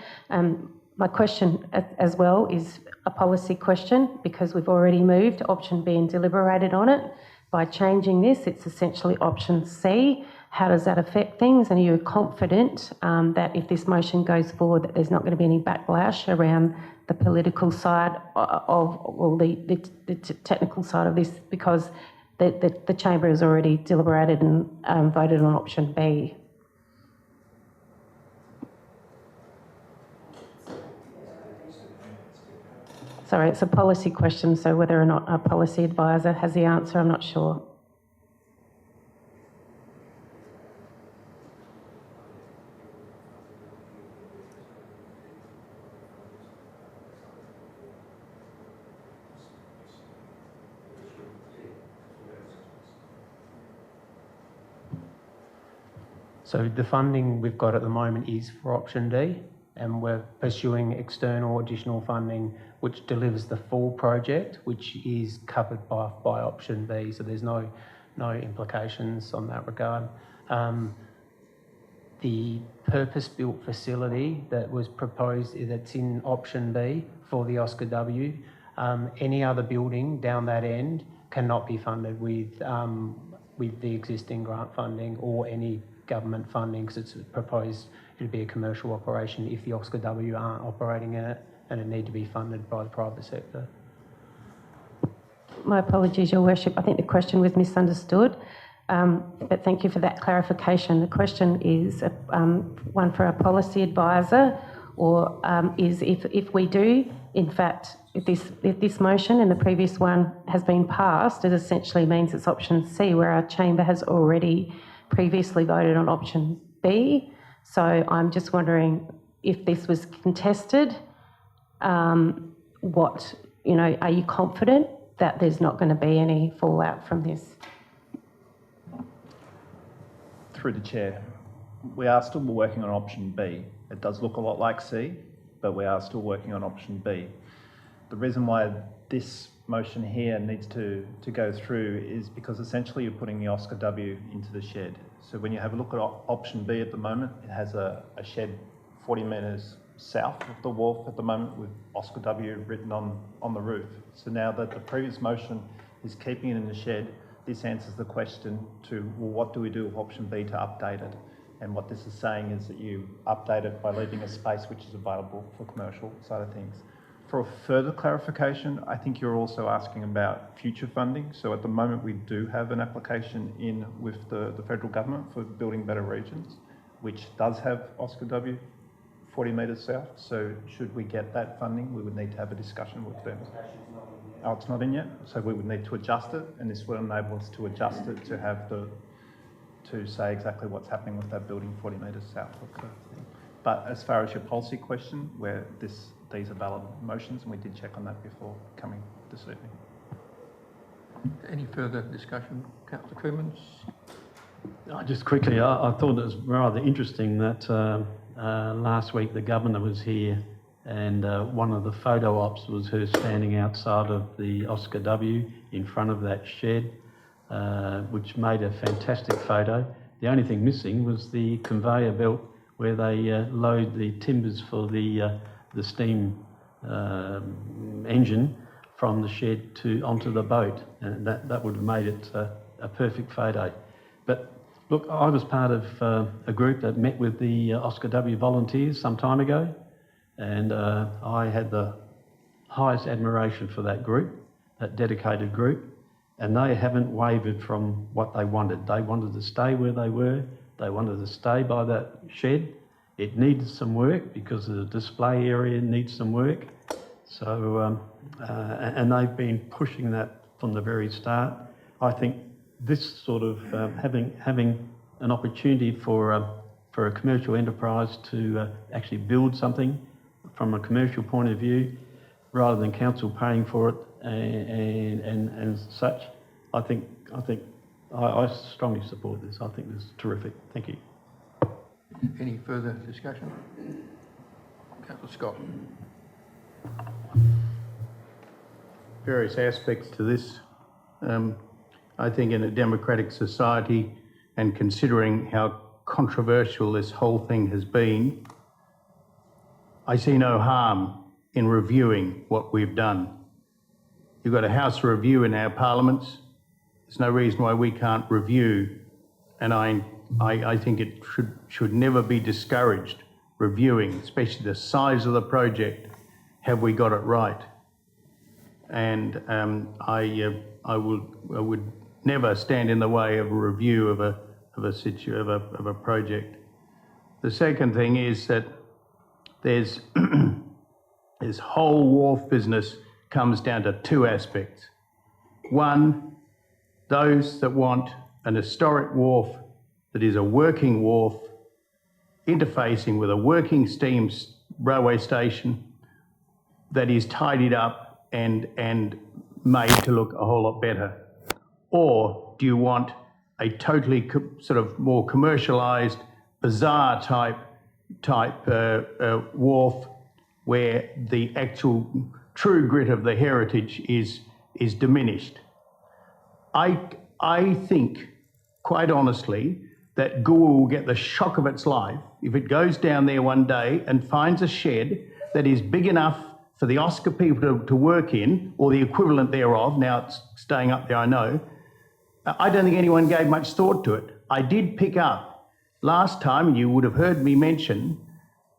My question as well is a policy question, because we've already moved to option B and deliberated on it. By changing this, it's essentially option C. How does that affect things? And are you confident that if this motion goes forward, that there's not going to be any backlash around the political side the technical side of this, because the Chamber has already deliberated and voted on option B? Sorry, it's a policy question, so whether or not a policy advisor has the answer, I'm not sure. So the funding we've got at the moment is for option D, and we're pursuing external additional funding which delivers the full project, which is covered by option B. So there's no implications on that regard. The purpose-built facility that was proposed, that's in option B for the Oscar W. Any other building down that end cannot be funded with the existing grant funding or any government funding, because it's proposed it'd be a commercial operation if the Oscar W aren't operating in it, and it need to be funded by the private sector. My apologies, Your Worship. I think the question was misunderstood, but thank you for that clarification. The question is one for a policy advisor, or is if we do, in fact, if this motion and the previous one has been passed, it essentially means it's option C, where our chamber has already previously voted on option B. So I'm just wondering if this was contested, are you confident that there's not going to be any fallout from this? Through the chair, we are still working on option B. It does look a lot like C, but we are still working on option B. The reason why this motion here needs to go through is because essentially you're putting the Oscar W into the shed. So when you have a look at option B at the moment, it has a shed 40 metres south of the wharf at the moment with Oscar W written on the roof. So now that the previous motion is keeping it in the shed, this answers the question to, well, what do we do with option B to update it? And what this is saying is that you update it by leaving a space which is available for commercial side of things. For a further clarification, I think you're also asking about future funding. So at the moment, we do have an application in with the federal government for Building Better Regions, which does have Oscar W 40 metres south. So should we get that funding, we would need to have a discussion with them. Oh, it's not in yet? So we would need to adjust it, and this will enable us to adjust it to have to say exactly what's happening with that building 40 metres south of the thing. But as far as your policy question, where these are valid motions, and we did check on that before coming this evening. Any further discussion, Councillor Coomans? Just quickly, I thought it was rather interesting that last week the Governor was here, and one of the photo ops was her standing outside of the Oscar W in front of that shed, which made a fantastic photo. The only thing missing was the conveyor belt where they load the timbers for the steam engine from the shed onto the boat, and that would have made it a perfect photo. But look, I was part of a group that met with the Oscar W volunteers some time ago, and I had the highest admiration for that group, that dedicated group, and they haven't wavered from what they wanted. They wanted to stay where they were. They wanted to stay by that shed. It needed some work because the display area needs some work. So, and they've been pushing that from the very start. I think this sort of having an opportunity for a commercial enterprise to actually build something from a commercial point of view, rather than council paying for it and such, I think I strongly support this. I think this is terrific. Thank you. Any further discussion? Councillor Scott. Various aspects to this. I think in a democratic society, and considering how controversial this whole thing has been, I see no harm in reviewing what we've done. You've got a House review in our parliaments. There's no reason why we can't review, and I think it should never be discouraged reviewing, especially the size of the project. Have we got it right? And I would never stand in the way of a review of a project. The second thing is that there's this whole wharf business comes down to two aspects. One, those that want an historic wharf that is a working wharf interfacing with a working steam railway station that is tidied up and made to look a whole lot better? Or do you want a totally sort of more commercialised, bazaar type wharf where the actual true grit of the heritage is diminished? I think, quite honestly, that Goole will get the shock of its life if it goes down there one day and finds a shed that is big enough for the Oscar people to work in, or the equivalent thereof. Now it's staying up there, I know. I don't think anyone gave much thought to it. I did pick up last time, and you would have heard me mention,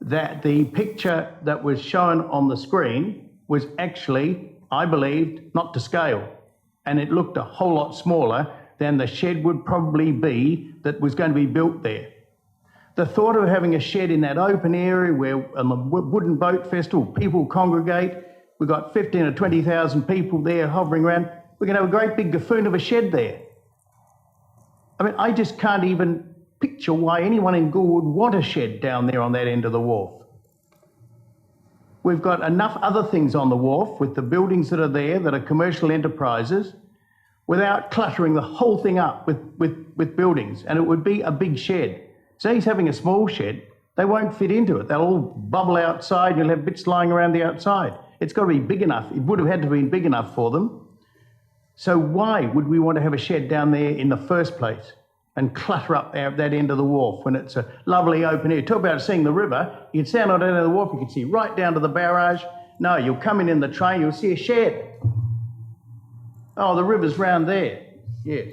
that the picture that was shown on the screen was actually, I believed, not to scale. And it looked a whole lot smaller than the shed would probably be that was going to be built there. The thought of having a shed in that open area where on the Wooden Boat Festival people congregate, we've got 15 or 20,000 people there hovering around, we're going to have a great big buffoon of a shed there. I mean, I just can't even picture why anyone in Goole would want a shed down there on that end of the wharf. We've got enough other things on the wharf with the buildings that are there that are commercial enterprises without cluttering the whole thing up with buildings, and it would be a big shed. So he's having a small shed, they won't fit into it. They'll all bubble outside and you'll have bits lying around the outside. It's got to be big enough. It would have had to be big enough for them. So why would we want to have a shed down there in the first place and clutter up there at that end of the wharf when it's a lovely open area? Talk about seeing the river. You'd stand on that end of the wharf, you could see right down to the barrage. No, you'll come in the train, you'll see a shed. Oh, the river's round there. Yes.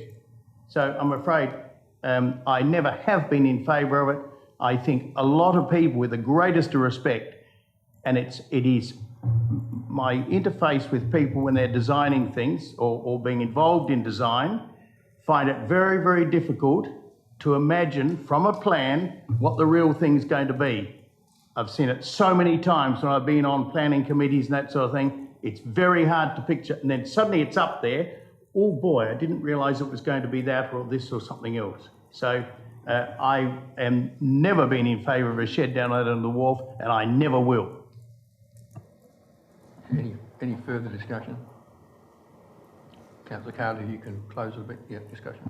So I'm afraid I never have been in favour of it. I think a lot of people, with the greatest of respect, and it is my interface with people when they're designing things or being involved in design, find it very, very difficult to imagine from a plan what the real thing's going to be. I've seen it so many times when I've been on planning committees and that sort of thing. It's very hard to picture, and then suddenly it's up there. Oh boy, I didn't realise it was going to be that or this or something else. So I am never been in favour of a shed down there on the wharf, and I never will. Any further discussion? Councillor Carter, you can close a bit. Yeah, discussion.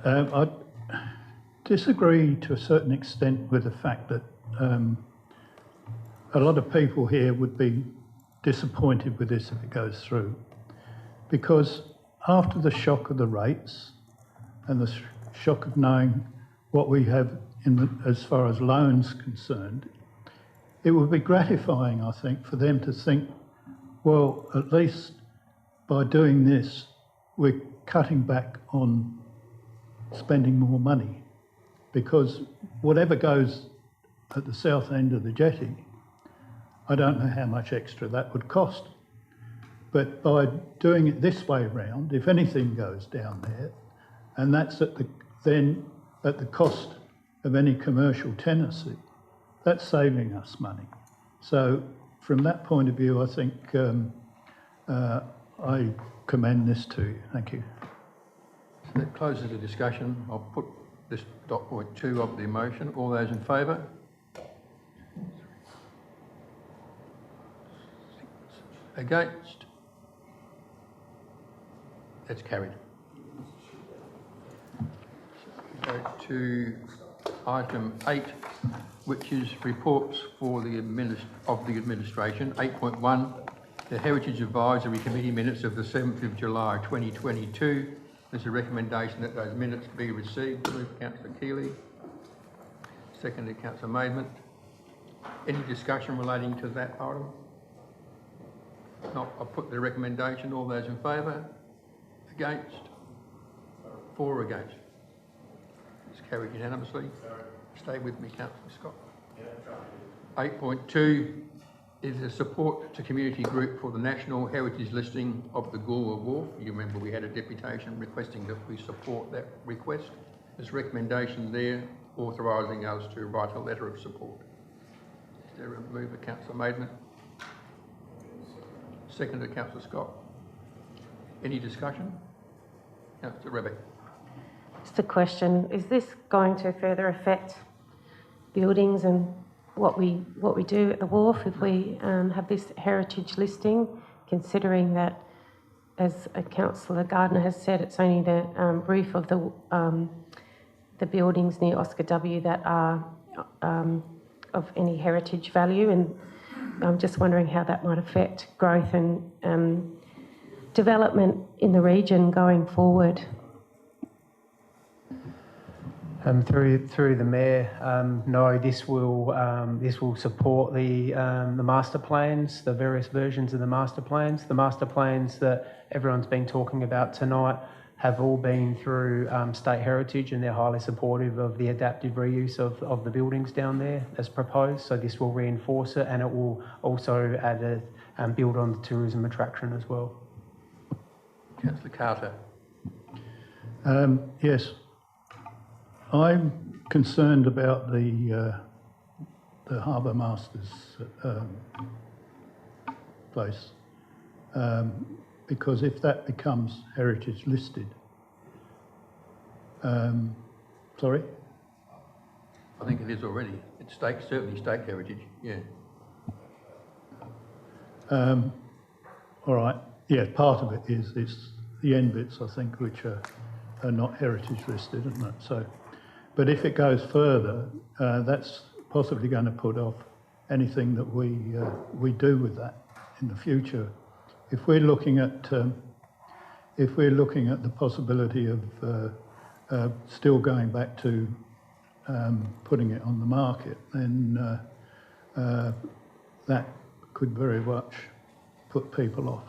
I disagree to a certain extent with the fact that a lot of people here would be disappointed with this if it goes through, because after the shock of the rates and the shock of knowing what we have as far as loans concerned, it would be gratifying, I think, for them to think, well, at least by doing this, we're cutting back on spending more money, because whatever goes at the south end of the jetty, I don't know how much extra that would cost. But by doing it this way round, if anything goes down there, and that's then at the cost of any commercial tenancy, that's saving us money. So from that point of view, I think I commend this to you. Thank you. So that closes the discussion. I'll put this dot point 2 of the motion. All those in favour? Against? That's carried. Go to item 8, which is reports for the administration. 8.1, the Heritage Advisory Committee minutes of the 7th of July 2022. There's a recommendation that those minutes be received. Moved Councillor Keeley. Seconded Councillor Maidment. Any discussion relating to that item? Not, I'll put the recommendation. All those in favour? Against? 4 against. It's carried unanimously. Stay with me, Councillor Scott. 8.2 is a support to community group for the National Heritage Listing of the Goolwa Wharf. You remember we had a deputation requesting that we support that request. There's recommendation there authorising us to write a letter of support. there a mover, Councillor Maidment? Seconded, Councillor Scott. Any discussion? Councillor Rebek. Just a question, is this going to further affect buildings and what we do at the wharf if we have this heritage listing, considering that, as Councillor Gardner has said, it's only the roof of the buildings near Oscar W that are of any heritage value, and I'm just wondering how that might affect growth and development in the region going forward. Through the mayor, no, this will support the master plans, the various versions of the master plans. The master plans that everyone's been talking about tonight have all been through state heritage, and they're highly supportive of the adaptive reuse of the buildings down there as proposed. So this will reinforce it, and it will also add build on the tourism attraction as well. Councillor Carter. Yes. I'm concerned about the Harbour Masters place, because if that becomes heritage listed, sorry? I think it is already. It's certainly state heritage, yeah. All right, yeah, part of it is, it's the end bits, I think, which are not heritage listed, isn't it? So, but if it goes further, that's possibly going to put off anything that we do with that in the future. If we're looking at the possibility of still going back to putting it on the market, then that could very much put people off.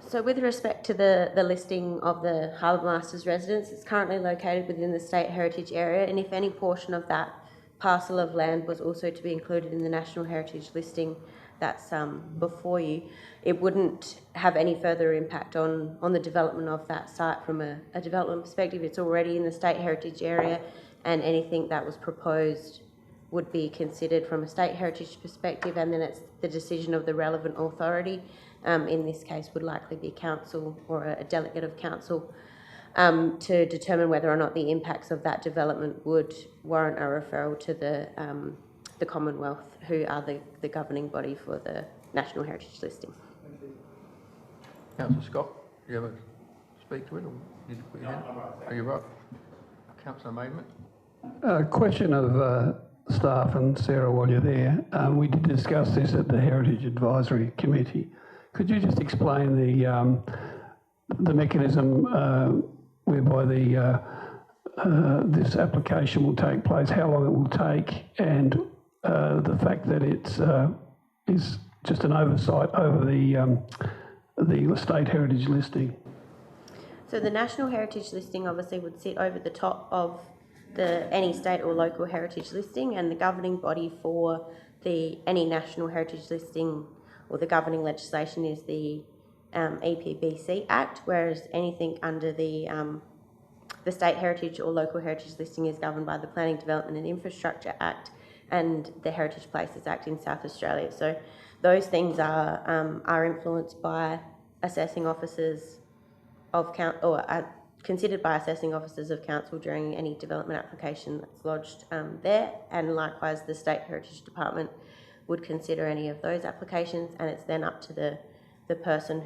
So with respect to the listing of the Harbour Masters residence, it's currently located within the State Heritage Area, and if any portion of that parcel of land was also to be included in the National Heritage listing that's before you, it wouldn't have any further impact on the development of that site from a development perspective. It's already in the State Heritage Area, and anything that was proposed would be considered from a state heritage perspective, and then it's the decision of the relevant authority. In this case would likely be council or a delegate of council to determine whether or not the impacts of that development would warrant a referral to the Commonwealth, who are the governing body for the National Heritage listing. Councillor Scott, do you ever speak to it, or did you put your hand? Are you right? Councillor Maidment. Question of staff and Sarah while you're there. We did discuss this at the Heritage Advisory Committee. Could you just explain the mechanism whereby this application will take place, how long it will take, and the fact that it's is just an oversight over the state heritage listing? So the National Heritage listing obviously would sit over the top of any state or local heritage listing, and the governing body for any National Heritage listing or the governing legislation is the EPBC Act, whereas anything under the State Heritage or Local Heritage listing is governed by the Planning, Development and Infrastructure Act and the Heritage Places Act in South Australia. So those things are influenced by assessing officers of considered by assessing officers of council during any development application that's lodged there, and likewise the State Heritage Department would consider any of those applications, and it's then up to the person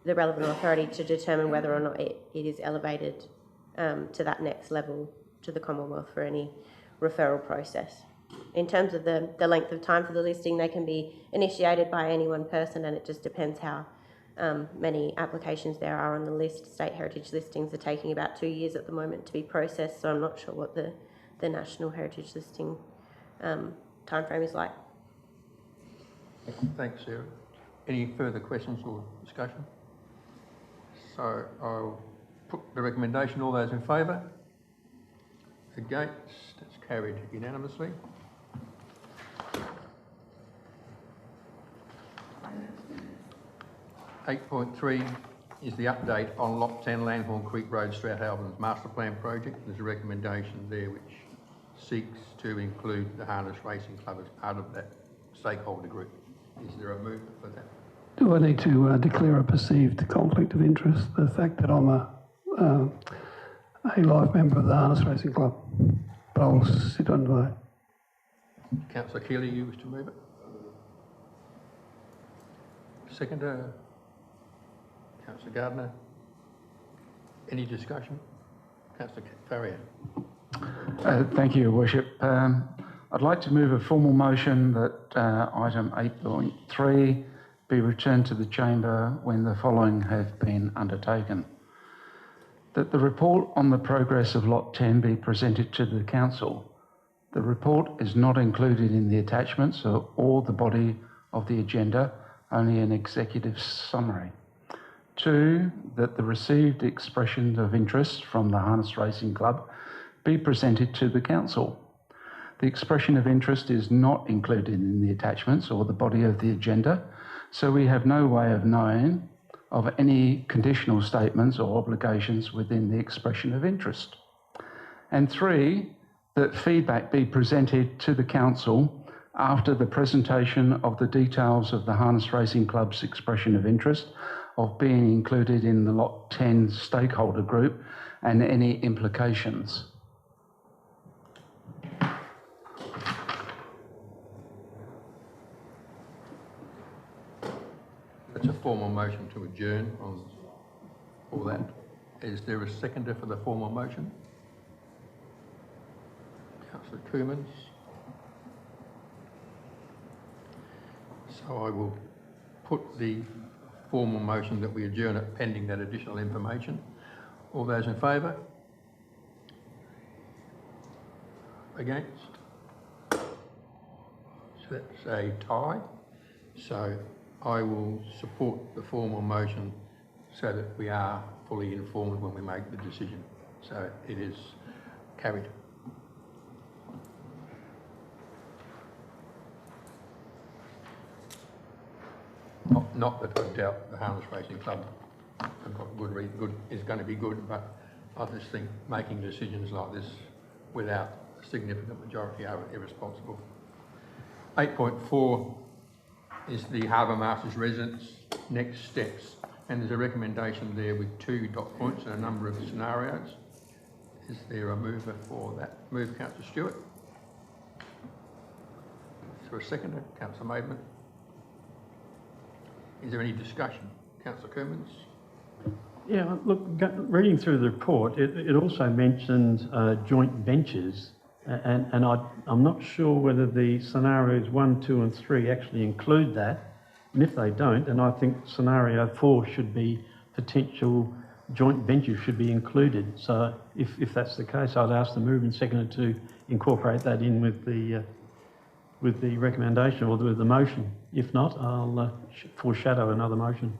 the relevant authority to determine whether or not it is elevated to that next level to the Commonwealth for any referral process. In terms of the length of time for the listing, they can be initiated by any one person, and it just depends how many applications there are on the list. State heritage listings are taking about 2 years at the moment to be processed, so I'm not sure what the National Heritage listing timeframe is like. Thanks, Sarah. Any further questions or discussion? So I'll put the recommendation. All those in favour? Against? It's carried unanimously. .3 is the update on Lot 10 Langhorne Creek Road, Strathalbyn's Master Plan project. There's a recommendation there which seeks to include the Harness Racing Club as part of that stakeholder group. Is there a movement for that? Do I need to declare a perceived conflict of interest? The fact that I'm a life member of the Harness Racing Club, but I'll sit on the... Councillor Keeley, you wish to move it? Seconder? Councillor Gardner? Any discussion? Councillor Farrier? Thank you, Your Worship. I'd like to move a formal motion that item 8.3 be returned to the chamber when the following have been undertaken. That the report on the progress of Lot 10 be presented to the Council. The report is not included in the attachments or the body of the agenda, only an executive summary. 2, that the received expression of interest from the Harness Racing Club be presented to the Council. The expression of interest is not included in the attachments or the body of the agenda, so we have no way of knowing of any conditional statements or obligations within the expression of interest. And 3, that feedback be presented to the Council after the presentation of the details of the Harness Racing Club's expression of interest of being included in the Lot 10 stakeholder group and any implications. It's a formal motion to adjourn on all that. Is there a seconder for the formal motion? Councillor Coomans. So I will put the formal motion that we adjourn it pending that additional information. All those in favour? Against? So that's a tie. So I will support the formal motion so that we are fully informed when we make the decision. So it is carried. Not that I doubt the Harness Racing Club have got good is going to be good, but I just think making decisions like this without a significant majority are irresponsible. 8.4 is the Harbour Masters residents' next steps, and there's a recommendation there with 2 dot points and a number of scenarios. Is there a mover for that? Move, Councillor Stewart. Is there a seconder? Councillor Maidment. Is there any discussion? Councillor Coomans? Yeah, look, reading through the report, it also mentions joint ventures, and I'm not sure whether the scenarios 1, 2 and 3 actually include that, and if they don't, then I think scenario 4 should be potential joint ventures should be included. So if that's the case, I'd ask the mover and seconder to incorporate that in with the recommendation or with the motion. If not, I'll foreshadow another motion.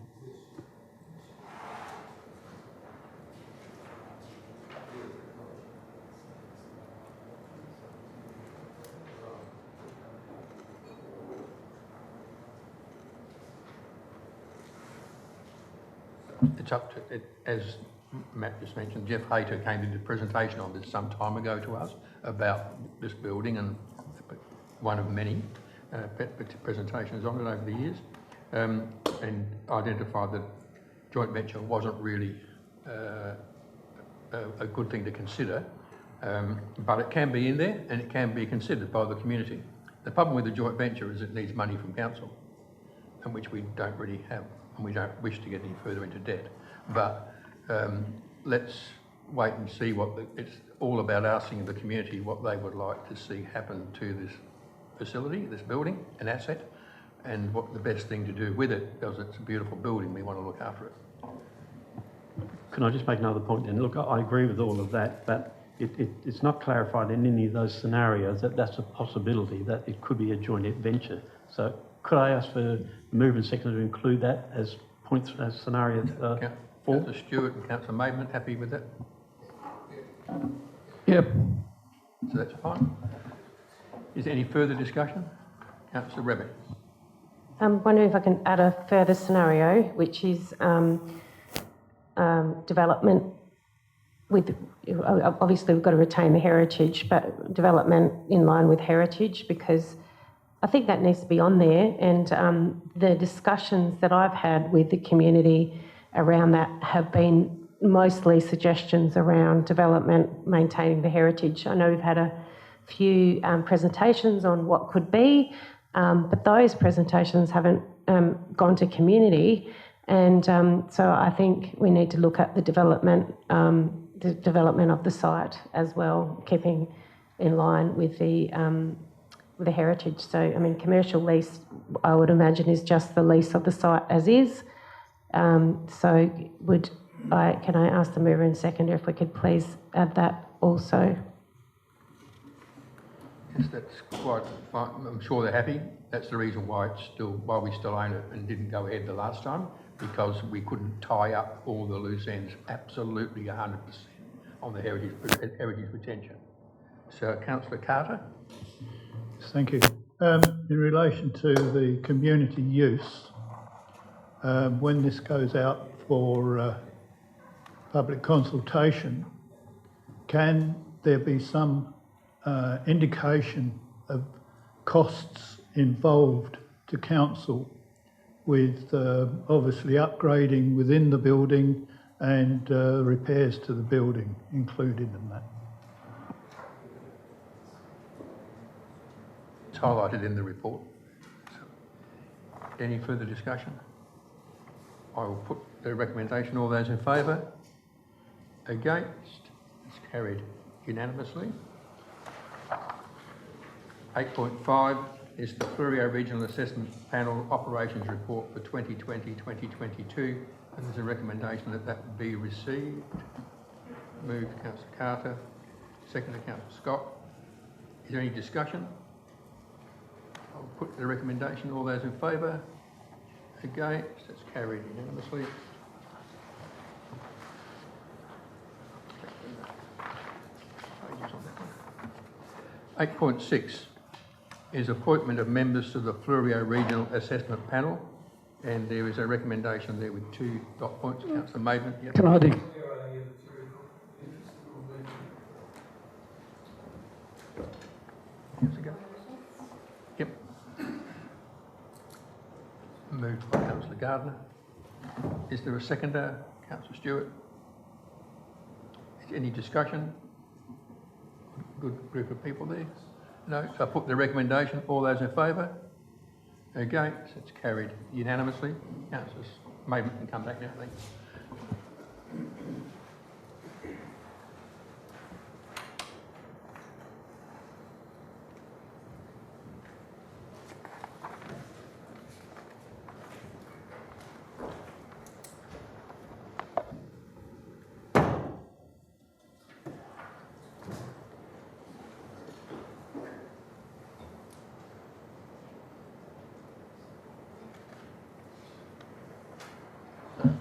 It's up to it, as Matt just mentioned. Jeff Hayter came to the presentation on this some time ago to us about this building, and one of many presentations on it over the years, and identified that joint venture wasn't really a good thing to consider, but it can be in there and it can be considered by the community. The problem with the joint venture is it needs money from council, and which we don't really have, and we don't wish to get any further into debt. But let's wait and see it's all about asking the community what they would like to see happen to this facility, this building, an asset, and what the best thing to do with it, because it's a beautiful building, we want to look after it. Can I just make another point then? Look, I agree with all of that, but it's not clarified in any of those scenarios that that's a possibility, that it could be a joint venture. So could I ask for the mover and seconder to include that as points, as scenario Councillor Stewart and Councillor Maidment, happy with that? Yep. So that's fine. Is there any further discussion? Councillor Rabbit. I'm wondering if I can add a further scenario, which is development with, obviously we've got to retain the heritage, but development in line with heritage, because I think that needs to be on there. And the discussions that I've had with the community around that have been mostly suggestions around development, maintaining the heritage. I know we've had a few presentations on what could be, but those presentations haven't gone to community. And so I think we need to look at the development of the site as well, keeping in line with the heritage. So, I mean, commercial lease, I would imagine, is just the lease of the site as is. So can I ask the mover and seconder if we could please add that also? Yes, that's quite fine. I'm sure they're happy. That's the reason why we still own it and didn't go ahead the last time, because we couldn't tie up all the loose ends absolutely 100% on the heritage retention. So, Councillor Carter. Thank you. In relation to the community use, when this goes out for public consultation, can there be some indication of costs involved to council with obviously upgrading within the building and repairs to the building included in that? It's highlighted in the report. So, any further discussion? I will put the recommendation. All those in favour? Against? It's carried unanimously. 8.5 is the Fleurieu Regional Assessment Panel Operations Report for 2020-2022, and there's a recommendation that that be received. Moved Councillor Carter, seconded Councillor Scott. Is there any discussion? I'll put the recommendation. All those in favour? Against? That's carried unanimously. Pages on that one. 8.6 is appointment of members to the Fleurieu Regional Assessment Panel, and there is a recommendation there with 2 dot points. Councillor Maidment. Yep. Can I do? Yep. Moved by Councillor Gardner. Is there a seconder? Councillor Stewart. Is any discussion? Good group of people there. No, so I put the recommendation. All those in favour? Against? It's carried unanimously. Councillor Maidment can come back now, thanks.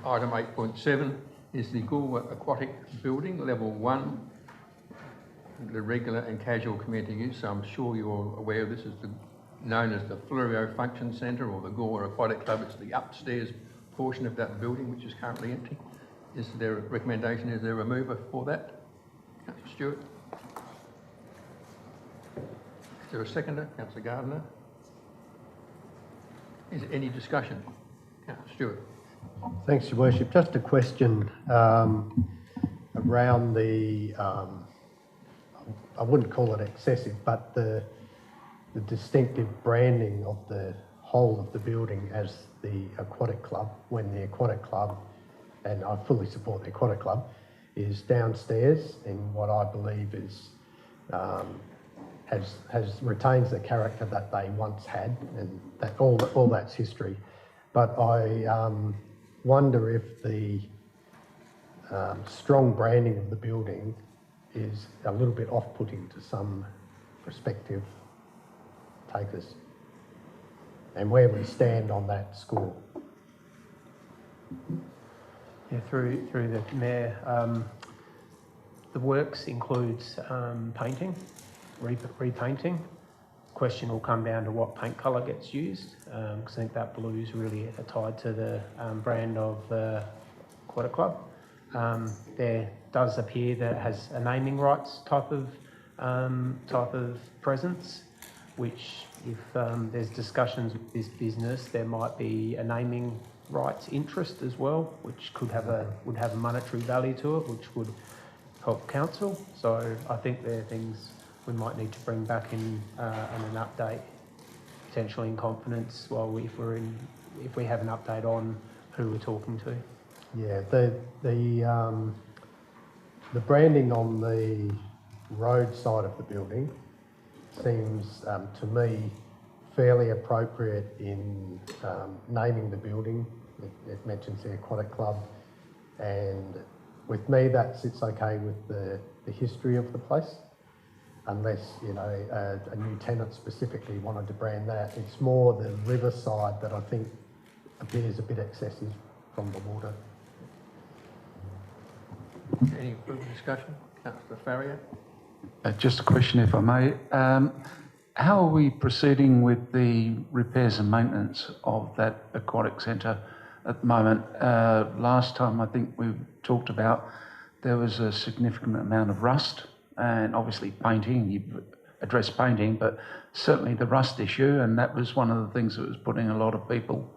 Item 8.7 is the Goolwa Aquatic Building, Level 1, the regular and casual community use. So I'm sure you're aware of this as known as the Fleurieu Function Centre or the Goolwa Aquatic Club. It's the upstairs portion of that building which is currently empty. Is there a recommendation? Is there a mover for that? Councillor Stewart. Is there a seconder? Councillor Gardner. Is there any discussion? Councillor Stewart. Thanks, Your Worship. Just a question around the, I wouldn't call it excessive, but the distinctive branding of the whole of the building as the aquatic club, when the aquatic club, and I fully support the aquatic club, is downstairs in what I believe is retains the character that they once had, and that all that's history. But I wonder if the strong branding of the building is a little bit off-putting to some prospective takers, and where we stand on that score. Yeah, through the Mayor, the works includes painting, repainting. Question will come down to what paint colour gets used, because I think that blue is really tied to the brand of the Aquatic Club. There does appear that it has a naming rights type of presence, which if there's discussions with this business, there might be a naming rights interest as well, which would have a monetary value to it, which would help council. So I think there are things we might need to bring back in an update, potentially in confidence, if we have an update on who we're talking to. Yeah, the branding on the road side of the building seems to me fairly appropriate in naming the building. It mentions the Aquatic Club, and with me that sits okay with the history of the place, unless a new tenant specifically wanted to brand that. It's more the river side that I think appears a bit excessive from the water. Any further discussion? Councillor Farrier? Just a question, if I may. How are we proceeding with the repairs and maintenance of that aquatic centre at the moment? Last time I think we talked about there was a significant amount of rust, and obviously painting, you've addressed painting, but certainly the rust issue, and that was one of the things that was putting a lot of people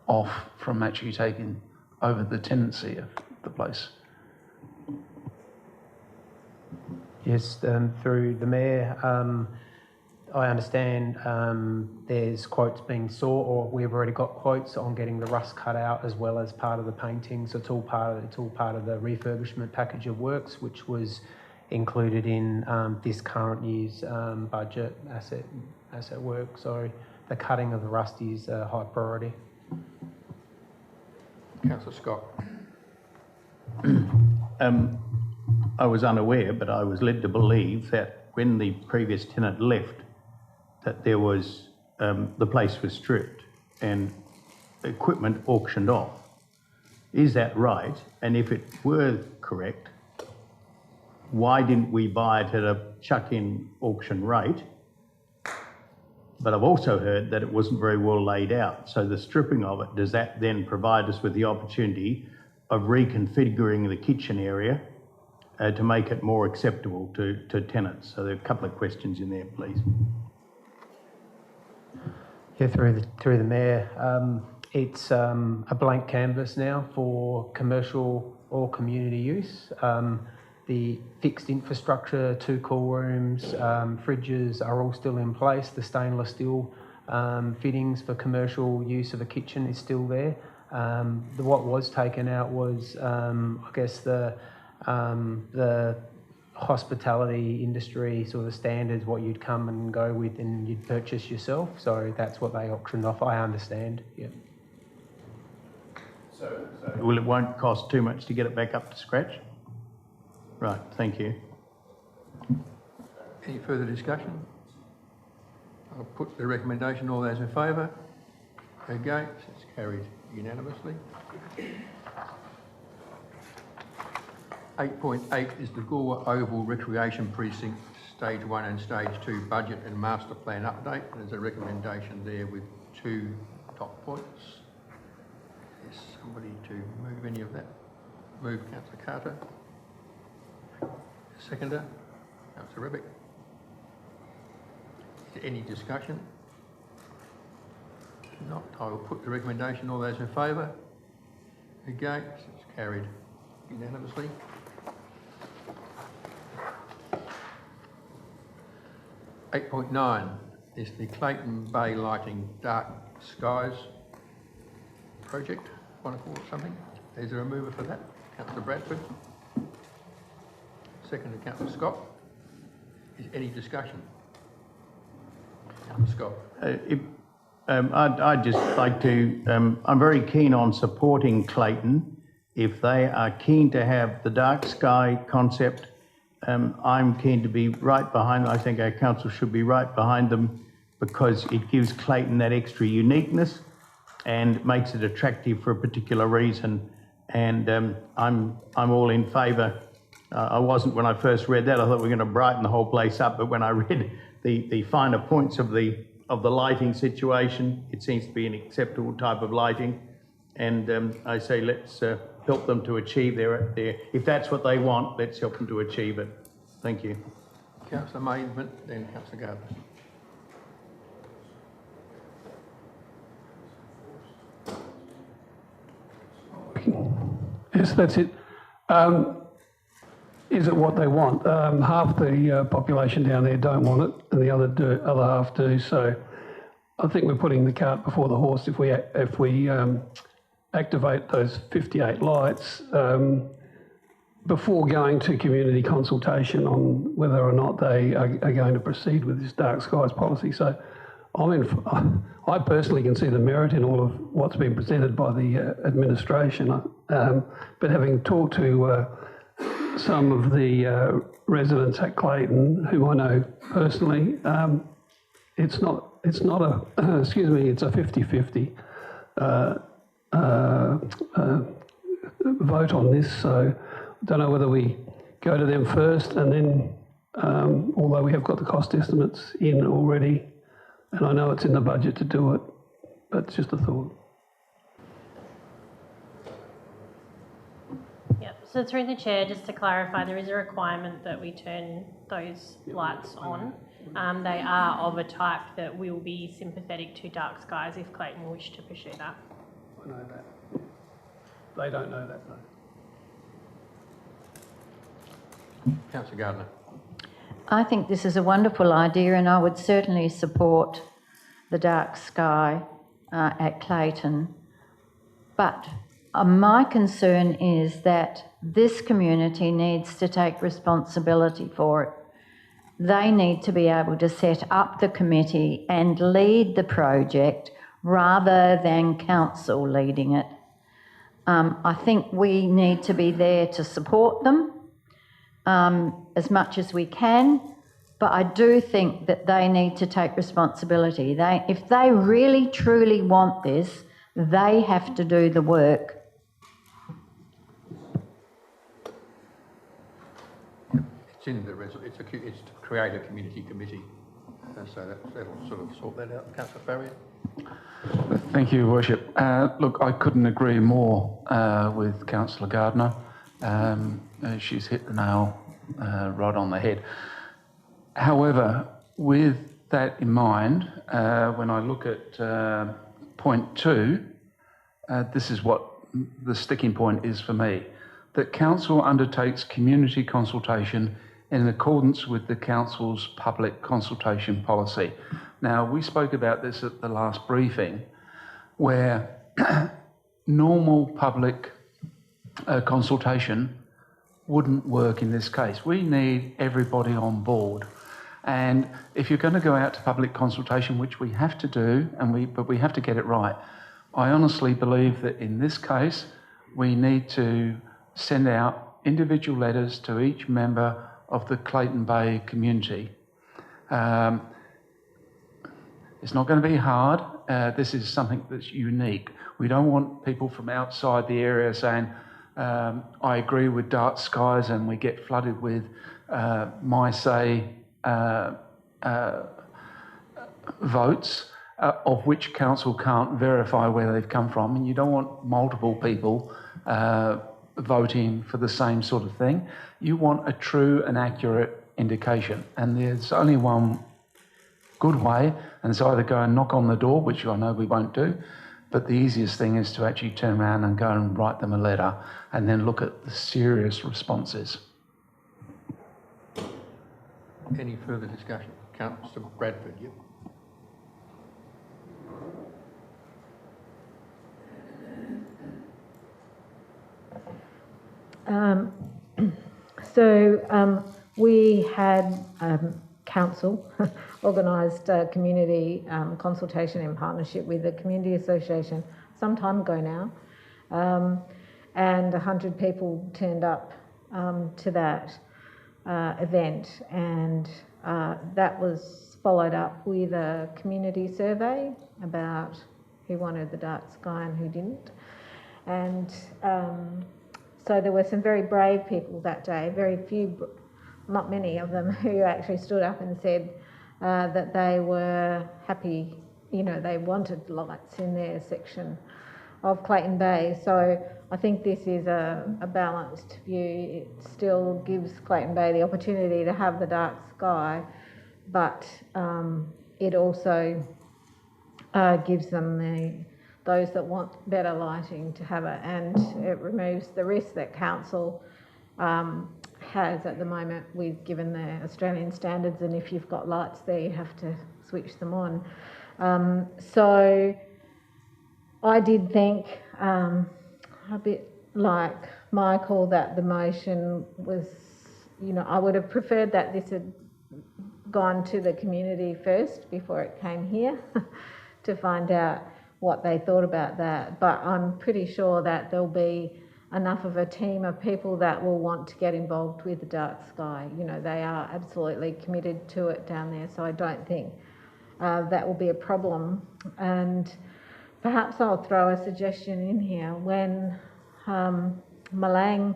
off from actually taking over the tenancy of the place. Yes, through the Mayor, I understand there's quotes being sought, or we've already got quotes on getting the rust cut out as well as part of the painting. So it's all part of the refurbishment package of works, which was included in this current year's budget asset work. So the cutting of the rust is a high priority. Councillor Scott? I was unaware, but I was led to believe that when the previous tenant left, that there was, the place was stripped and equipment auctioned off. Is that right? And if it were correct, why didn't we buy it at a chuck-in auction rate? But I've also heard that it wasn't very well laid out. So the stripping of it, does that then provide us with the opportunity of reconfiguring the kitchen area to make it more acceptable to tenants? So there are a couple of questions in there, please. Yeah, through the Mayor, it's a blank canvas now for commercial or community use. The fixed infrastructure, 2 cool rooms, fridges are all still in place. The stainless steel fittings for commercial use of a kitchen is still there. What was taken out was, I guess, the hospitality industry sort of standards, what you'd come and go with and you'd purchase yourself. So that's what they auctioned off, I understand. Yeah. So well, it won't cost too much to get it back up to scratch? Right, thank you. Any further discussion? I'll put the recommendation. All those in favour? Against? It's carried unanimously. 8.8 is the Gore Oval Recreation Precinct Stage 1 and Stage 2 Budget and Master Plan Update. There's a recommendation there with 2 top points. Is somebody to move any of that? Move Councillor Carter. Seconder, Councillor Rebick. Is there any discussion? If not, I will put the recommendation. All those in favour? Against? It's carried unanimously. 8.9 is the Clayton Bay Lighting Dark Skies project. Want to call it something? Is there a mover for that? Councillor Bradford. Second to Councillor Scott. Is any discussion? Councillor Scott. I'd just like to, I'm very keen on supporting Clayton. If they are keen to have the dark sky concept, I'm keen to be right behind. I think our council should be right behind them because it gives Clayton that extra uniqueness and makes it attractive for a particular reason. And I'm all in favour. I wasn't when I first read that. I thought we were going to brighten the whole place up. But when I read the finer points of the lighting situation, it seems to be an acceptable type of lighting. And I say let's help them to achieve their. If that's what they want, let's help them to achieve it. Thank you. Councillor Maidment, then Councillor Gardner. Yes, that's it. Is it what they want? Half the population down there don't want it, and the other half do. So I think we're putting the cart before the horse if we activate those 58 lights before going to community consultation on whether or not they are going to proceed with this dark skies policy. So I personally can see the merit in all of what's been presented by the administration, but having talked to some of the residents at Clayton, whom I know personally, it's not a excuse me, it's a 50-50 vote on this. So I don't know whether we go to them first, and then although we have got the cost estimates in already, and I know it's in the budget to do it, but it's just a thought. Yep, so through the chair, just to clarify, there is a requirement that we turn those lights on. They are of a type that will be sympathetic to dark skies if Clayton wish to pursue that. I know that. They don't know that though. Councillor Gardner. I think this is a wonderful idea, and I would certainly support the dark sky at Clayton. But my concern is that this community needs to take responsibility for it. They need to be able to set up the committee and lead the project rather than council leading it. I think we need to be there to support them as much as we can, but I do think that they need to take responsibility. If they really truly want this, they have to do the work. It's in the it's to create a community committee, so that'll sort of sort that out. Councillor Farrier. Thank you, Worship. Look, I couldn't agree more with Councillor Gardner. She's hit the nail right on the head. However, with that in mind, when I look at point 2, this is what the sticking point is for me, that Council undertakes community consultation in accordance with the Council's public consultation policy. Now, we spoke about this at the last briefing, where normal public consultation wouldn't work in this case. We need everybody on board. And if you're going to go out to public consultation, which we have to do, but we have to get it right, I honestly believe that in this case, we need to send out individual letters to each member of the Clayton Bay community. It's not going to be hard. This is something that's unique. We don't want people from outside the area saying, I agree with dark skies, and we get flooded with my say votes, of which council can't verify where they've come from. And you don't want multiple people voting for the same sort of thing. You want a true and accurate indication. And there's only one good way, and it's either go and knock on the door, which I know we won't do, but the easiest thing is to actually turn around and go and write them a letter and then look at the serious responses. Any further discussion? Councillor Bradford, yep. We had council organised community consultation in partnership with the Community Association some time ago now, and 100 people turned up to that event, and that was followed up with a community survey about who wanted the dark sky and who didn't. And so there were some very brave people that day, very few, not many of them, who actually stood up and said that they were happy, you know, they wanted lights in their section of Clayton Bay. So I think this is a balanced view. It still gives Clayton Bay the opportunity to have the dark sky, but it also gives them those that want better lighting to have it, and it removes the risk that council has at the moment with given the Australian standards, and if you've got lights there you have to switch them on. So I did think a bit like Michael that the motion was, you know, I would have preferred that this had gone to the community first before it came here to find out what they thought about that. But I'm pretty sure that there'll be enough of a team of people that will want to get involved with the dark sky. You know, they are absolutely committed to it down there, so I don't think that will be a problem. And perhaps I'll throw a suggestion in here. When Malang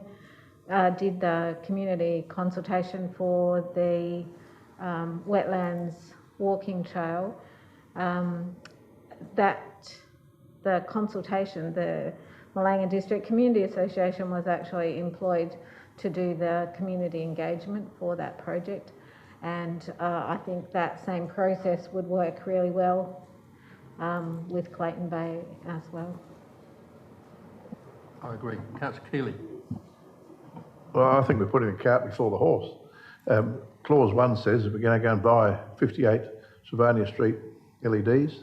did the community consultation for the wetlands walking trail, the consultation, the Malanga District Community Association was actually employed to do the community engagement for that project, and I think that same process would work really well with Clayton Bay as well. I agree. Councillor Keeley. Well, I think we're putting the cart before the horse. Clause 1 says that we're going to go and buy 58 Sylvania Street LEDs,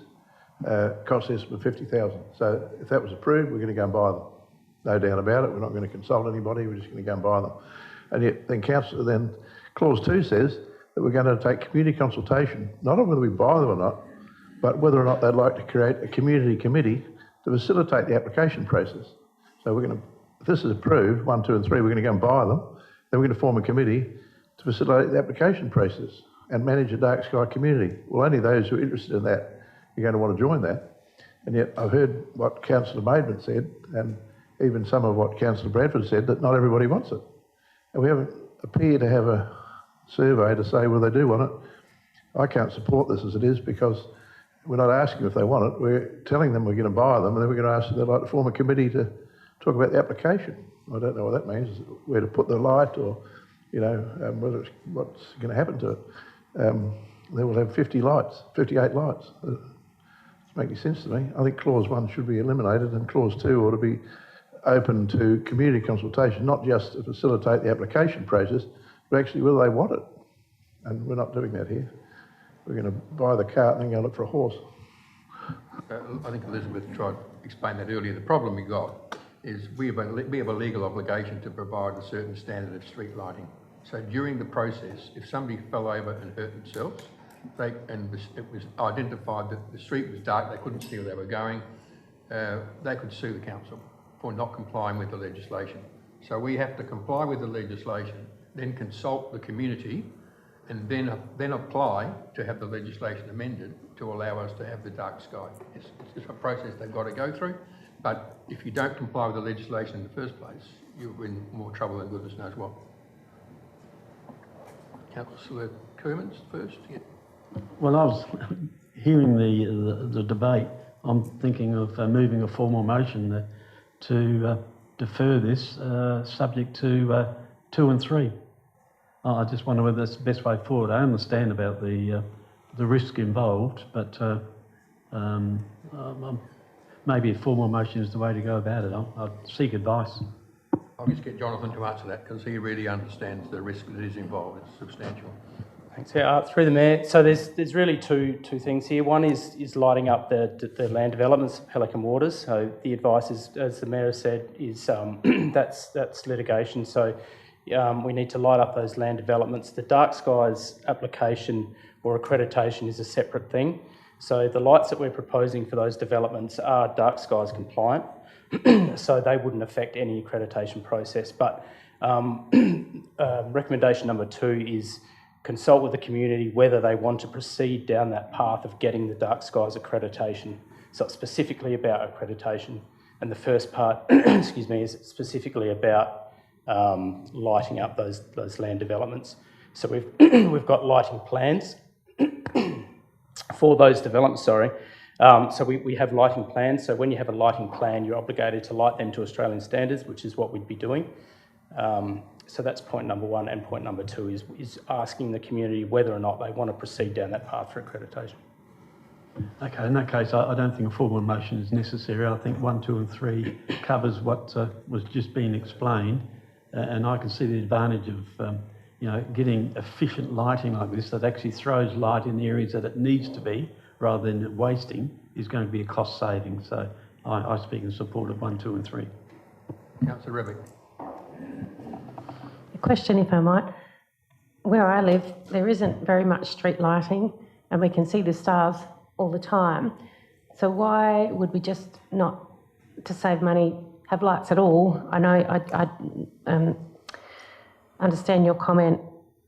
cost estimate of 50,000. So if that was approved, we're going to go and buy them. No doubt about it. We're not going to consult anybody. We're just going to go and buy them. And yet then clause 2 says that we're going to take community consultation, not on whether we buy them or not, but whether or not they'd like to create a community committee to facilitate the application process. So we're going to, if this is approved, 1, 2 and 3, we're going to go and buy them. Then we're going to form a committee to facilitate the application process and manage a dark sky community. Well, only those who are interested in that are going to want to join that. And yet I've heard what Councillor Maidment said, and even some of what Councillor Bradford said, that not everybody wants it. And we haven't appeared to have a survey to say whether they do want it. I can't support this as it is because we're not asking if they want it. We're telling them we're going to buy them, and then we're going to ask if they'd like to form a committee to talk about the application. I don't know what that means, where to put the light or, you know, whether it's what's going to happen to it. They will have 58 lights. Doesn't make any sense to me. I think clause 1 should be eliminated, and clause 2 ought to be open to community consultation, not just to facilitate the application process, but actually whether they want it. And we're not doing that here. We're going to buy the cart and then go look for a horse. I think Elizabeth tried to explain that earlier. The problem we got is we have a legal obligation to provide a certain standard of street lighting. So during the process, if somebody fell over and hurt themselves, it was identified that the street was dark, they couldn't see where they were going, they could sue the council for not complying with the legislation. So we have to comply with the legislation, then consult the community, and then apply to have the legislation amended to allow us to have the dark sky. It's a process they've got to go through, but if you don't comply with the legislation in the first place, you're in more trouble than goodness knows what. Councillor Kermans first. Yeah. Well, I was hearing the debate. I'm thinking of moving a formal motion to defer this, subject to 2 and 3. I just wonder whether that's the best way forward. I understand about the risk involved, but maybe a formal motion is the way to go about it. I'll seek advice. I'll just get Jonathan to answer that because he really understands the risk that is involved. It's substantial. Thanks. Through the Mayor. So there's really two things here. One is lighting up the land developments of Pelican Waters. So the advice is, as the Mayor said, is that's litigation. So we need to light up those land developments. The dark skies application or accreditation is a separate thing. So the lights that we're proposing for those developments are dark skies compliant. So they wouldn't affect any accreditation process. But recommendation number 2 is consult with the community whether they want to proceed down that path of getting the dark skies accreditation. So it's specifically about accreditation. And the first part, excuse me, is specifically about lighting up those land developments. So we've got lighting plans for those developments, sorry. So we have lighting plans. So when you have a lighting plan, you're obligated to light them to Australian standards, which is what we'd be doing. So that's point number one. And point number two is asking the community whether or not they want to proceed down that path for accreditation. Okay, in that case, I don't think a formal motion is necessary. I think 1, 2 and 3 covers what was just being explained. And I can see the advantage of getting efficient lighting like this that actually throws light in the areas that it needs to be, rather than wasting, is going to be a cost saving. So I speak in support of 1, 2 and 3. Councillor Revick. A question, if I might. Where I live, there isn't very much street lighting, and we can see the stars all the time. So why would we just not, to save money, have lights at all? I know I understand your comment,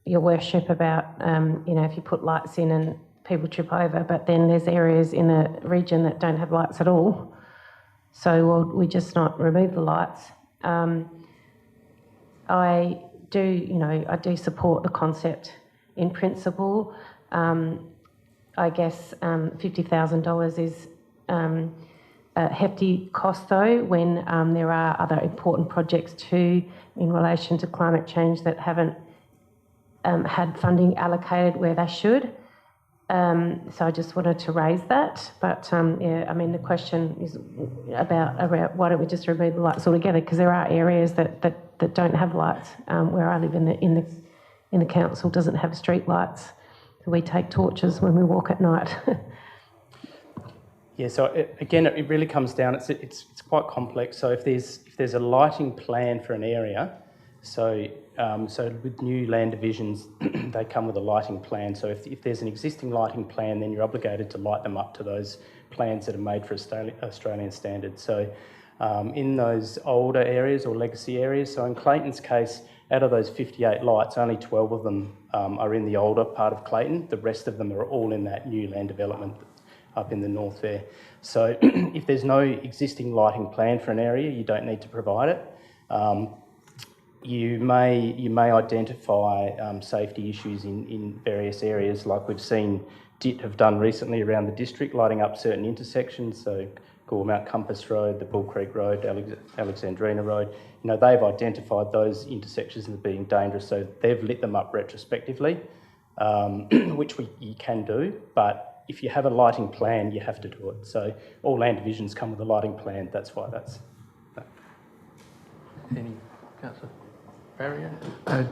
Your Worship, about if you put lights in and people trip over, but then there's areas in a region that don't have lights at all. So will we just not remove the lights? I do support the concept in principle. I guess $50,000 is a hefty cost though, when there are other important projects too in relation to climate change that haven't had funding allocated where they should. So I just wanted to raise that. But the question is about why don't we just remove the lights altogether? Because there are areas that don't have lights. Where I live in the council doesn't have street lights. So we take torches when we walk at night. Yeah, so it really comes down, it's quite complex. So if there's a lighting plan for an area, so with new land divisions, they come with a lighting plan. So if there's an existing lighting plan, then you're obligated to light them up to those plans that are made for Australian standards. So in those older areas or legacy areas, so in Clayton's case, out of those 58 lights, only 12 of them are in the older part of Clayton. The rest of them are all in that new land development up in the north there. So if there's no existing lighting plan for an area, you don't need to provide it. You may identify safety issues in various areas, like we've seen DIT have done recently around the district, lighting up certain intersections, so Mount Compass Road, the Bull Creek Road, Alexandrina Road. They've identified those intersections as being dangerous, so they've lit them up retrospectively, which you can do, but if you have a lighting plan, you have to do it. So all land divisions come with a lighting plan, that's why that's that. Any Councillor Barrier?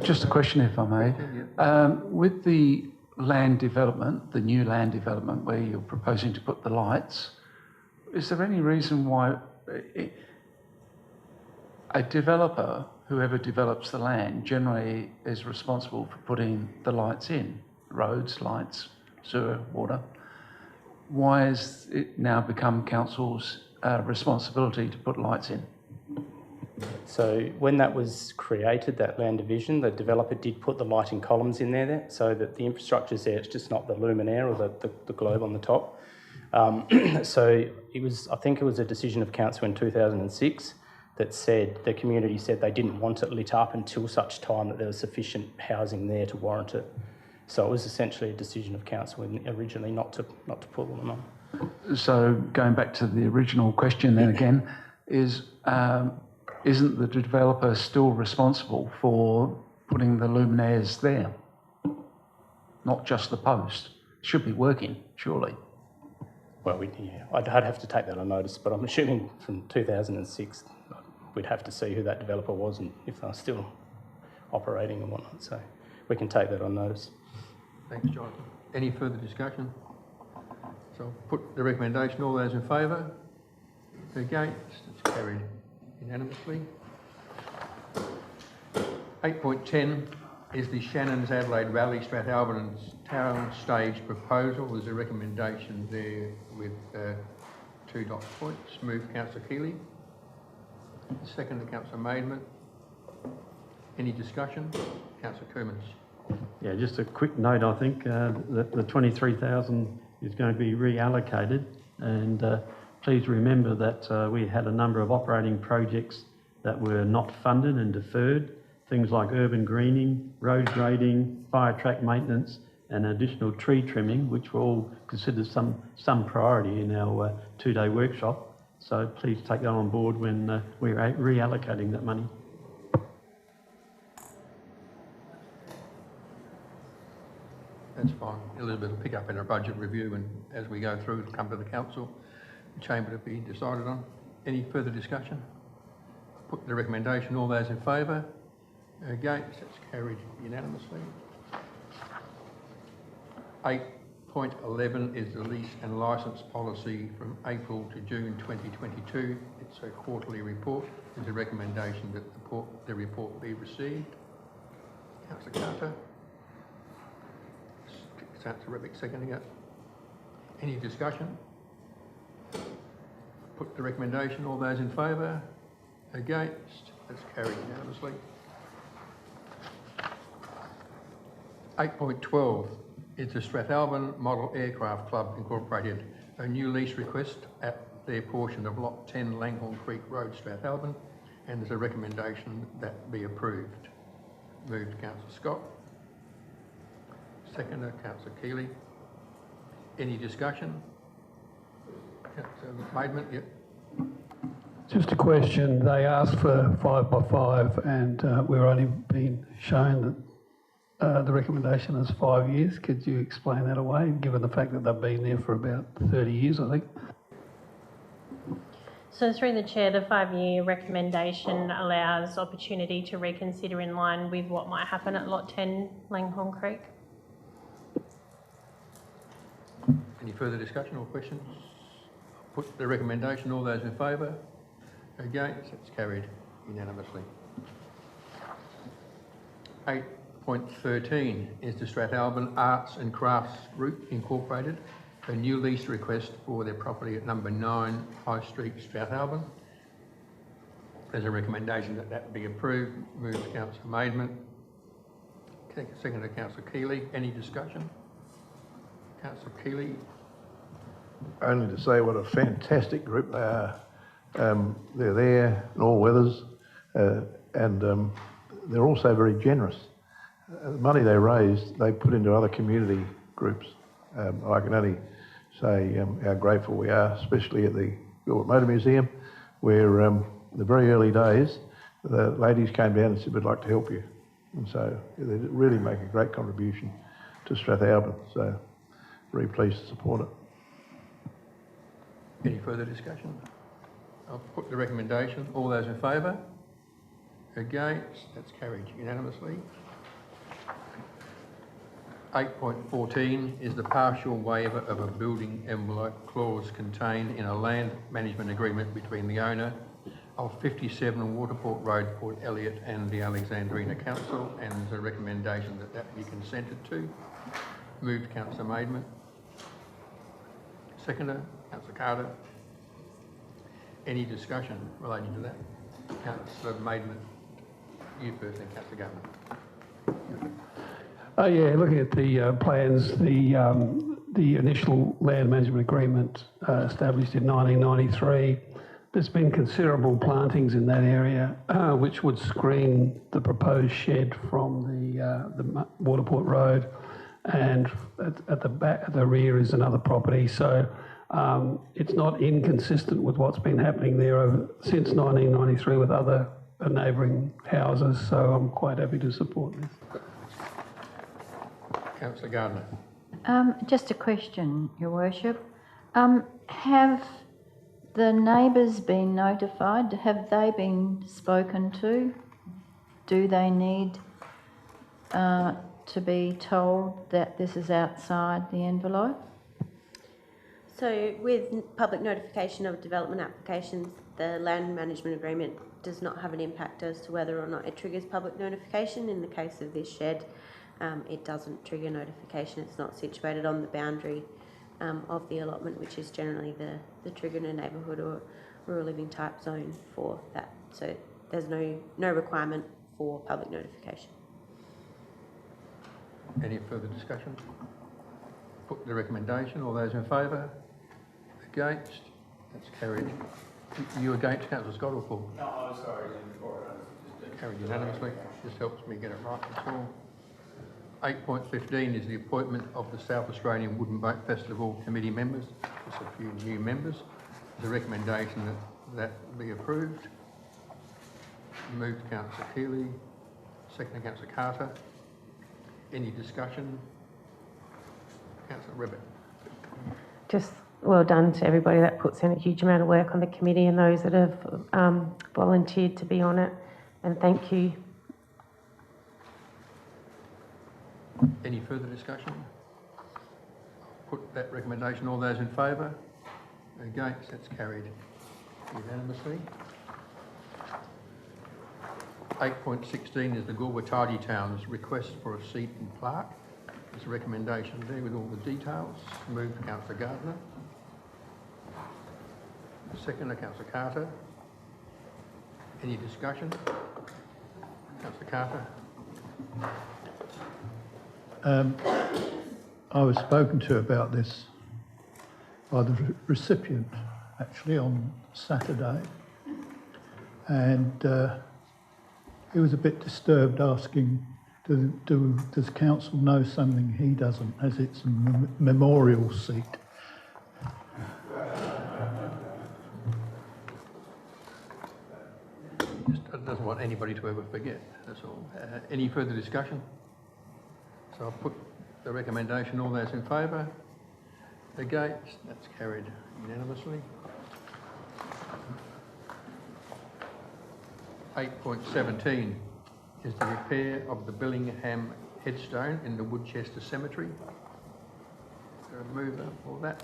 Just a question, if I may. With the land development, the new land development where you're proposing to put the lights, is there any reason why a developer, whoever develops the land, generally is responsible for putting the lights in? Roads, lights, sewer, water. Why has it now become council's responsibility to put lights in? So when that was created, that land division, the developer did put the lighting columns in there so that the infrastructure's there, it's just not the luminaire or the globe on the top. So I think it was a decision of council in 2006 that said, the community said they didn't want it lit up until such time that there was sufficient housing there to warrant it. So it was essentially a decision of council originally not to put them on. So going back to the original question then again, isn't the developer still responsible for putting the luminaires there? Not just the post. It should be working, surely. Well, I'd have to take that on notice, but I'm assuming from 2006 we'd have to see who that developer was and if they're still operating and whatnot. So we can take that on notice. Thanks, Jonathan. Any further discussion? So I'll put the recommendation. All those in favour? Against? It's carried unanimously. 8.10 is the Shannon's Adelaide Valley Strathalbyn Town Stage proposal. There's a recommendation there with 2 dot points. Move Councillor Keeley. Second to Councillor Maidment. Any discussion? Councillor Coomans. Yeah, just a quick note, I think, that the 23,000 is going to be reallocated, and please remember that we had a number of operating projects that were not funded and deferred, things like urban greening, road grading, fire track maintenance, and additional tree trimming, which were all considered some priority in our two-day workshop. So please take that on board when we're reallocating that money. That's fine. Elizabeth will pick up in her budget review, and as we go through, it'll come to the council, the chamber to be decided on. Any further discussion? Put the recommendation. All those in favour? Against? That's carried unanimously. 8.11 is the lease and licence policy from April to June 2022. It's a quarterly report. There's a recommendation that the report be received. Councillor Carter. Councillor Rebick seconding it. Any discussion? Put the recommendation. All those in favour? Against? That's carried unanimously. 8.12 is the Strathalbyn Model Aircraft Club Incorporated, a new lease request at their portion of Lot 10 Langhorne Creek Road, Strathalbyn, and there's a recommendation that be approved. Moved Councillor Scott. Seconder, Councillor Keeley. Any discussion? Councillor Maidment, yep. Just a question. They asked for 5 by 5 and we're only being shown that the recommendation is 5 years. Could you explain that away, given the fact that they've been there for about 30 years, I think? So through the Chair, the 5-year recommendation allows opportunity to reconsider in line with what might happen at Lot 10 Langhorne Creek. Any further discussion or questions? Put the recommendation. All those in favour? Against? It's carried unanimously. 8.13 is the Strathalbyn Arts and Crafts Group Incorporated, a new lease request for their property at number 9 High Street, Strathalbyn. There's a recommendation that that be approved. Moved Councillor Maidment. Seconded Councillor Keeley. Any discussion? Councillor Keeley. Only to say what a fantastic group they are. They're there in all weathers, and they're also very generous. The money they raise, they put into other community groups. I can only say how grateful we are, especially at the Gilbert Motor Museum, where in the very early days, the ladies came down and said, we'd like to help you. And so they really make a great contribution to Strathalbyn. So very pleased to support it. Any further discussion? I'll put the recommendation. All those in favour? Against? That's carried unanimously. 8.14 is the partial waiver of a building envelope clause contained in a land management agreement between the owner of 57 Waterport Road, Port Elliot, and the Alexandrina Council, and there's a recommendation that that be consented to. Moved Councillor Maidment. Seconder, Councillor Carter. Any discussion relating to that? Councillor Maidment, you first, then Councillor Gardner. Yeah, looking at the plans, the initial land management agreement established in 1993, there's been considerable plantings in that area, which would screen the proposed shed from the Waterport Road, and at the back, at the rear is another property. So it's not inconsistent with what's been happening there since 1993 with other neighbouring houses. So I'm quite happy to support this. Councillor Gardner. Just a question, Your Worship. Have the neighbours been notified? Have they been spoken to? Do they need to be told that this is outside the envelope? So with public notification of development applications, the land management agreement does not have an impact as to whether or not it triggers public notification. In the case of this shed, it doesn't trigger notification. It's not situated on the boundary of the allotment, which is generally the trigger in a neighbourhood or rural living type zone for that. So there's no requirement for public notification. Any further discussion? Put the recommendation. All those in favour? Against? That's carried. You against, Councillor Scott, or for? No, I'm sorry. Carried unanimously. This helps me get it right, that's all. 8.15 is the appointment of the South Australian Wooden Boat Festival Committee members. Just a few new members. There's a recommendation that be approved. Moved Councillor Keeley, seconded Councillor Carter. Any discussion? Councillor Ribbett. Just well done to everybody that puts in a huge amount of work on the committee and those that have volunteered to be on it. And thank you. Any further discussion? Put that recommendation. All those in favour? Against? That's carried unanimously. 8.16 is the Galway Tidy Towns request for a seat and plaque. There's a recommendation there with all the details. Moved Councillor Gardner. Seconder Councillor Carter. Any discussion? Councillor Carter. I was spoken to about this by the recipient actually on Saturday, and he was a bit disturbed, asking, does council know something he doesn't, as it's a memorial seat? Just doesn't want anybody to ever forget, that's all. Any further discussion? So I'll put the recommendation. All those in favour? Against? That's carried unanimously. 8.17 is the repair of the Billingham headstone in the Woodchester Cemetery. Is there a mover for that?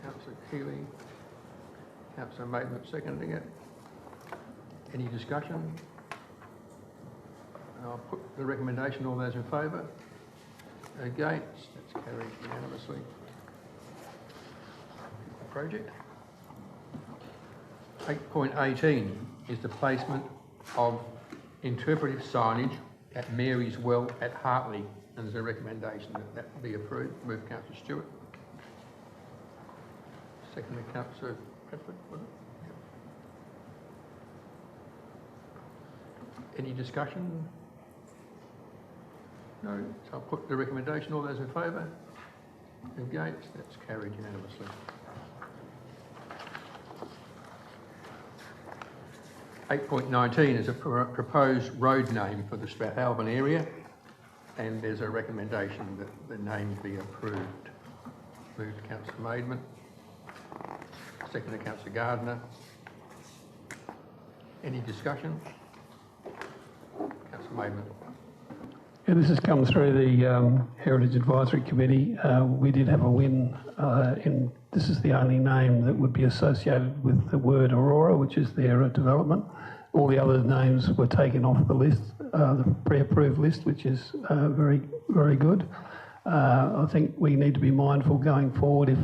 Councillor Keeley. Councillor Maitland seconding it. Any discussion? I'll put the recommendation. All those in favour? Against? That's carried unanimously. Project. 8.18 is the placement of interpretive signage at Mary's Well at Hartley, and there's a recommendation that be approved. Move Councillor Stewart. Second Councillor Bradford. Any discussion? No. So I'll put the recommendation. All those in favour? Against? That's carried unanimously. 8.19 is a proposed road name for the Strathalbyn area, and there's a recommendation that the name be approved. Moved Councillor Maidment. Seconded Councillor Gardner. Any discussion? Councillor Maidment. Yeah, this has come through the Heritage Advisory Committee. We did have a win this is the only name that would be associated with the word Aurora, which is their development. All the other names were taken off the list, the pre-approved list, which is very, very good. I think we need to be mindful going forward if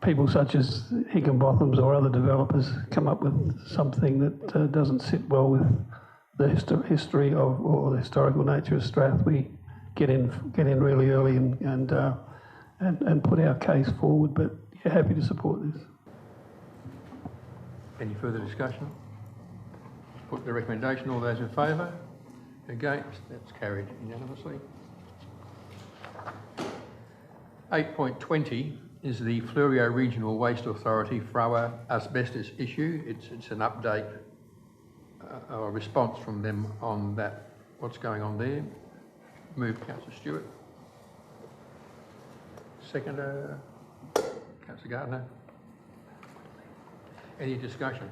people such as Higginbothams or other developers come up with something that doesn't sit well with the history of or the historical nature of Strath. We get in really early and put our case forward, but yeah, happy to support this. Any further discussion? Put the recommendation. All those in favour? Against? That's carried unanimously. 8.20 is the Fleurieu Regional Waste Authority Frower asbestos issue. It's an update, or a response from them on that, what's going on there. Move Councillor Stewart. Seconder, Councillor Gardner. Any discussion?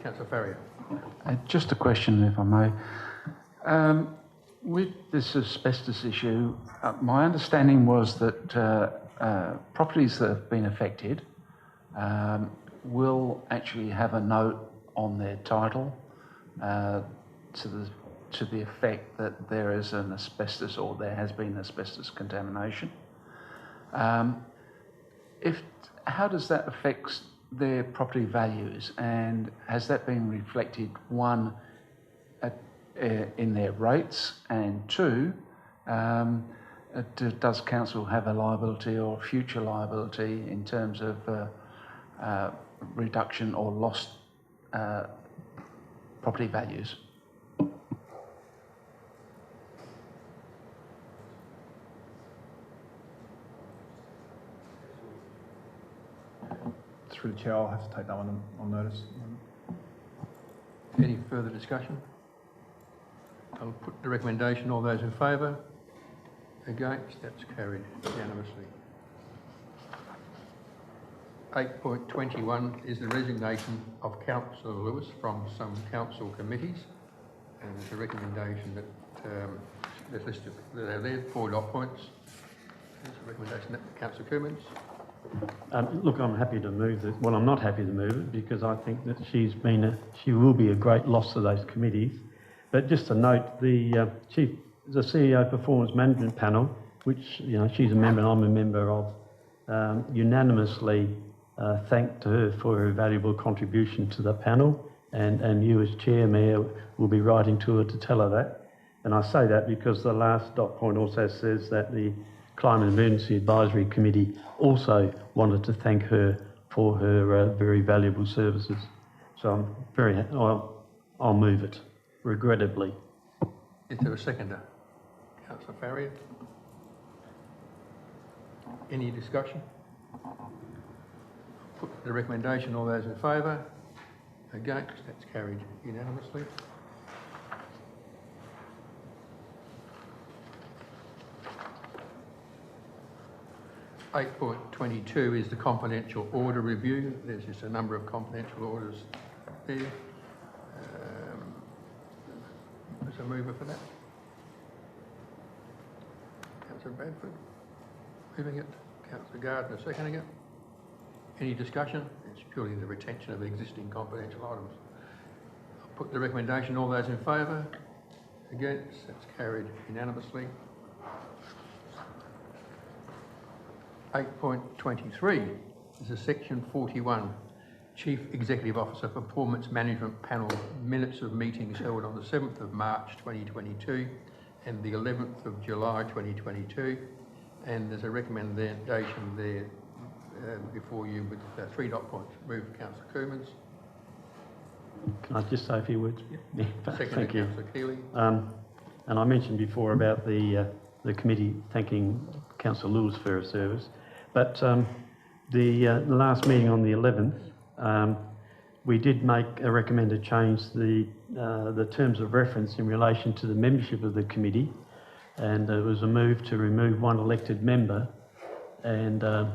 Councillor Farrier. Just a question, if I may. With this asbestos issue, my understanding was that properties that have been affected will actually have a note on their title to the effect that there is an asbestos or there has been asbestos contamination. How does that affect their property values, and has that been reflected, one, in their rates, and two, does council have a liability or future liability in terms of reduction or lost property values? Through the chair, I'll have to take that one on notice. Any further discussion? I'll put the recommendation. All those in favour? Against? That's carried unanimously. 8.21 is the resignation of Councillor Lewis from some council committees, and there's a recommendation that there's listed there 4 dot points. There's a recommendation that Councillor Cummins. Look, I'm happy to move it. Well, I'm not happy to move it because I think that she will be a great loss to those committees. But just to note, the CEO Performance Management Panel, which she's a member and I'm a member of, unanimously thanked her for her valuable contribution to the panel, and you as Chair, Mayor, will be writing to her to tell her that. And I say that because the last dot point also says that the Climate Emergency Advisory Committee also wanted to thank her for her very valuable services. So I'm very I'll move it, regrettably. Is there a seconder? Councillor Farrier. Any discussion? Put the recommendation. All those in favour? Against? That's carried unanimously. .22 is the confidential order review. There's just a number of confidential orders there. There's a mover for that. Councillor Bradford. Moving it. Councillor Gardner seconding it. Any discussion? It's purely the retention of existing confidential items. I'll put the recommendation. All those in favour? Against? That's carried unanimously. 8.23 is a section 41, Chief Executive Officer Performance Management Panel minutes of meetings held on the 7th of March 2022 and the 11th of July 2022, and there's a recommendation there before you with 3 dot points. Move Councillor Cummins. Can I just say a few words? Yep. Thank you. Councillor Keeley. And I mentioned before about the committee thanking Councillor Lewis for her service, but the last meeting on the 11th, we did make a recommended change the terms of reference in relation to the membership of the committee, and it was a move to remove one elected member, and the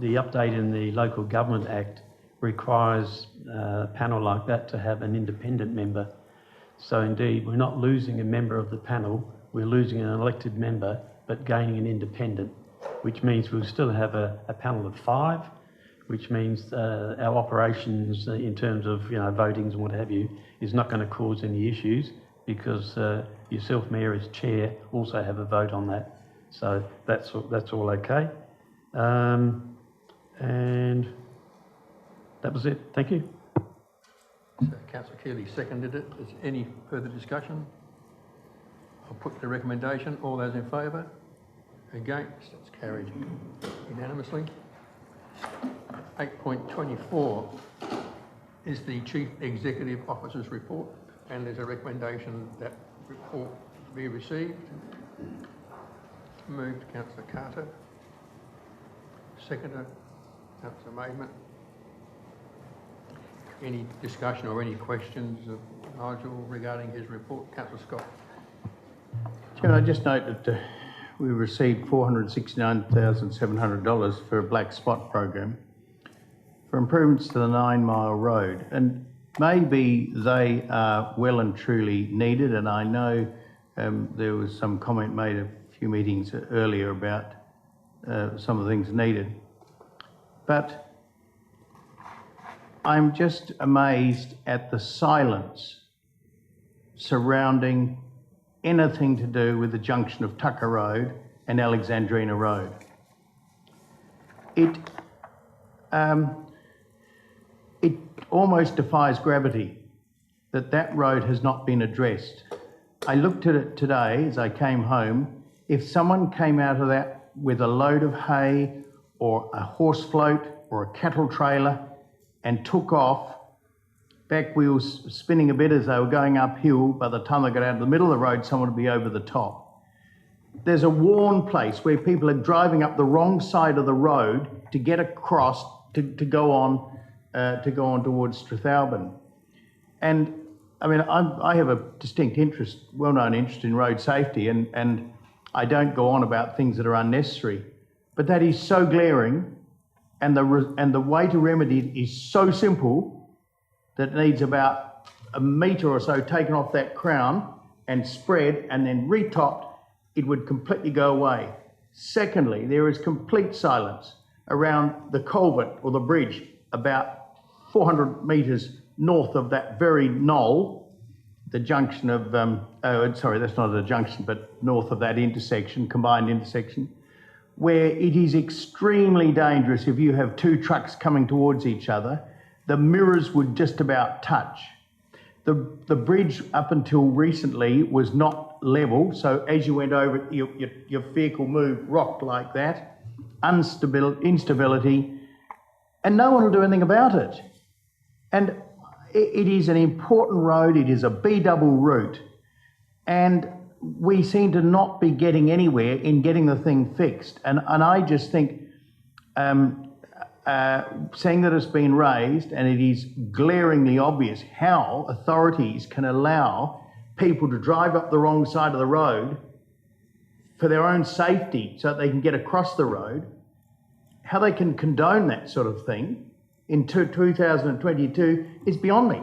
update in the Local Government Act requires a panel like that to have an independent member. So indeed, we're not losing a member of the panel, we're losing an elected member, but gaining an independent, which means we'll still have a panel of 5, which means our operations in terms of votings and what have you is not going to cause any issues, because yourself, Mayor, as Chair, also have a vote on that. So that's all okay. And that was it. Thank you. So Councillor Keeley seconded it. Is any further discussion? I'll put the recommendation. All those in favour? Against? That's carried unanimously. 8.24 is the Chief Executive Officer's report, and there's a recommendation that report be received. Moved Councillor Carter. Seconder Councillor Maidment. Any discussion or any questions of Nigel regarding his report? Councillor Scott. Chairman, I just note that we received $469,700 for a black spot program for improvements to the 9 Mile Road, and maybe they are well and truly needed, and I know there was some comment made a few meetings earlier about some of the things needed, but I'm just amazed at the silence surrounding anything to do with the junction of Tucker Road and Alexandrina Road. It almost defies gravity that road has not been addressed I looked at it today as I came home. If someone came out of that with a load of hay or a horse float or a cattle trailer and took off, back wheels spinning a bit as they were going uphill, by the time they got out of the middle of the road, someone would be over the top. There's a worn place where people are driving up the wrong side of the road to get across to go on towards Strathalbyn. And I mean, I have a distinct interest, well-known interest in road safety, and I don't go on about things that are unnecessary. But that is so glaring, and the way to remedy it is so simple that it needs about a metre or so taken off that crown and spread and then retopped, it would completely go away. Secondly, there is complete silence around the culvert or the bridge about 400 metres north of that very knoll, the junction of, sorry, that's not a junction, but north of that intersection, combined intersection, where it is extremely dangerous if you have two trucks coming towards each other. The mirrors would just about touch. The bridge up until recently was not level, so as you went over it, your vehicle moved, rocked like that, instability, and no one will do anything about it. And it is an important road, it is a B-double route, and we seem to not be getting anywhere in getting the thing fixed. And I just think, seeing that it's been raised, and it is glaringly obvious how authorities can allow people to drive up the wrong side of the road for their own safety so that they can get across the road, how they can condone that sort of thing in 2022 is beyond me.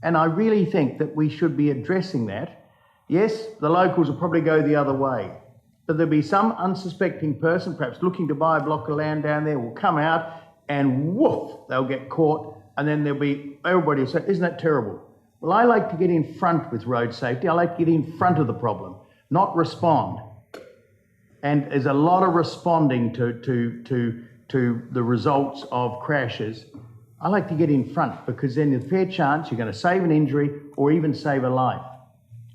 And I really think that we should be addressing that. Yes, the locals will probably go the other way, but there'll be some unsuspecting person, perhaps looking to buy a block of land down there, will come out and woof, they'll get caught, and then there'll be, everybody will say, isn't that terrible? Well, I like to get in front with road safety. I like to get in front of the problem, not respond. And there's a lot of responding to the results of crashes. I like to get in front because then there's a fair chance you're going to save an injury or even save a life.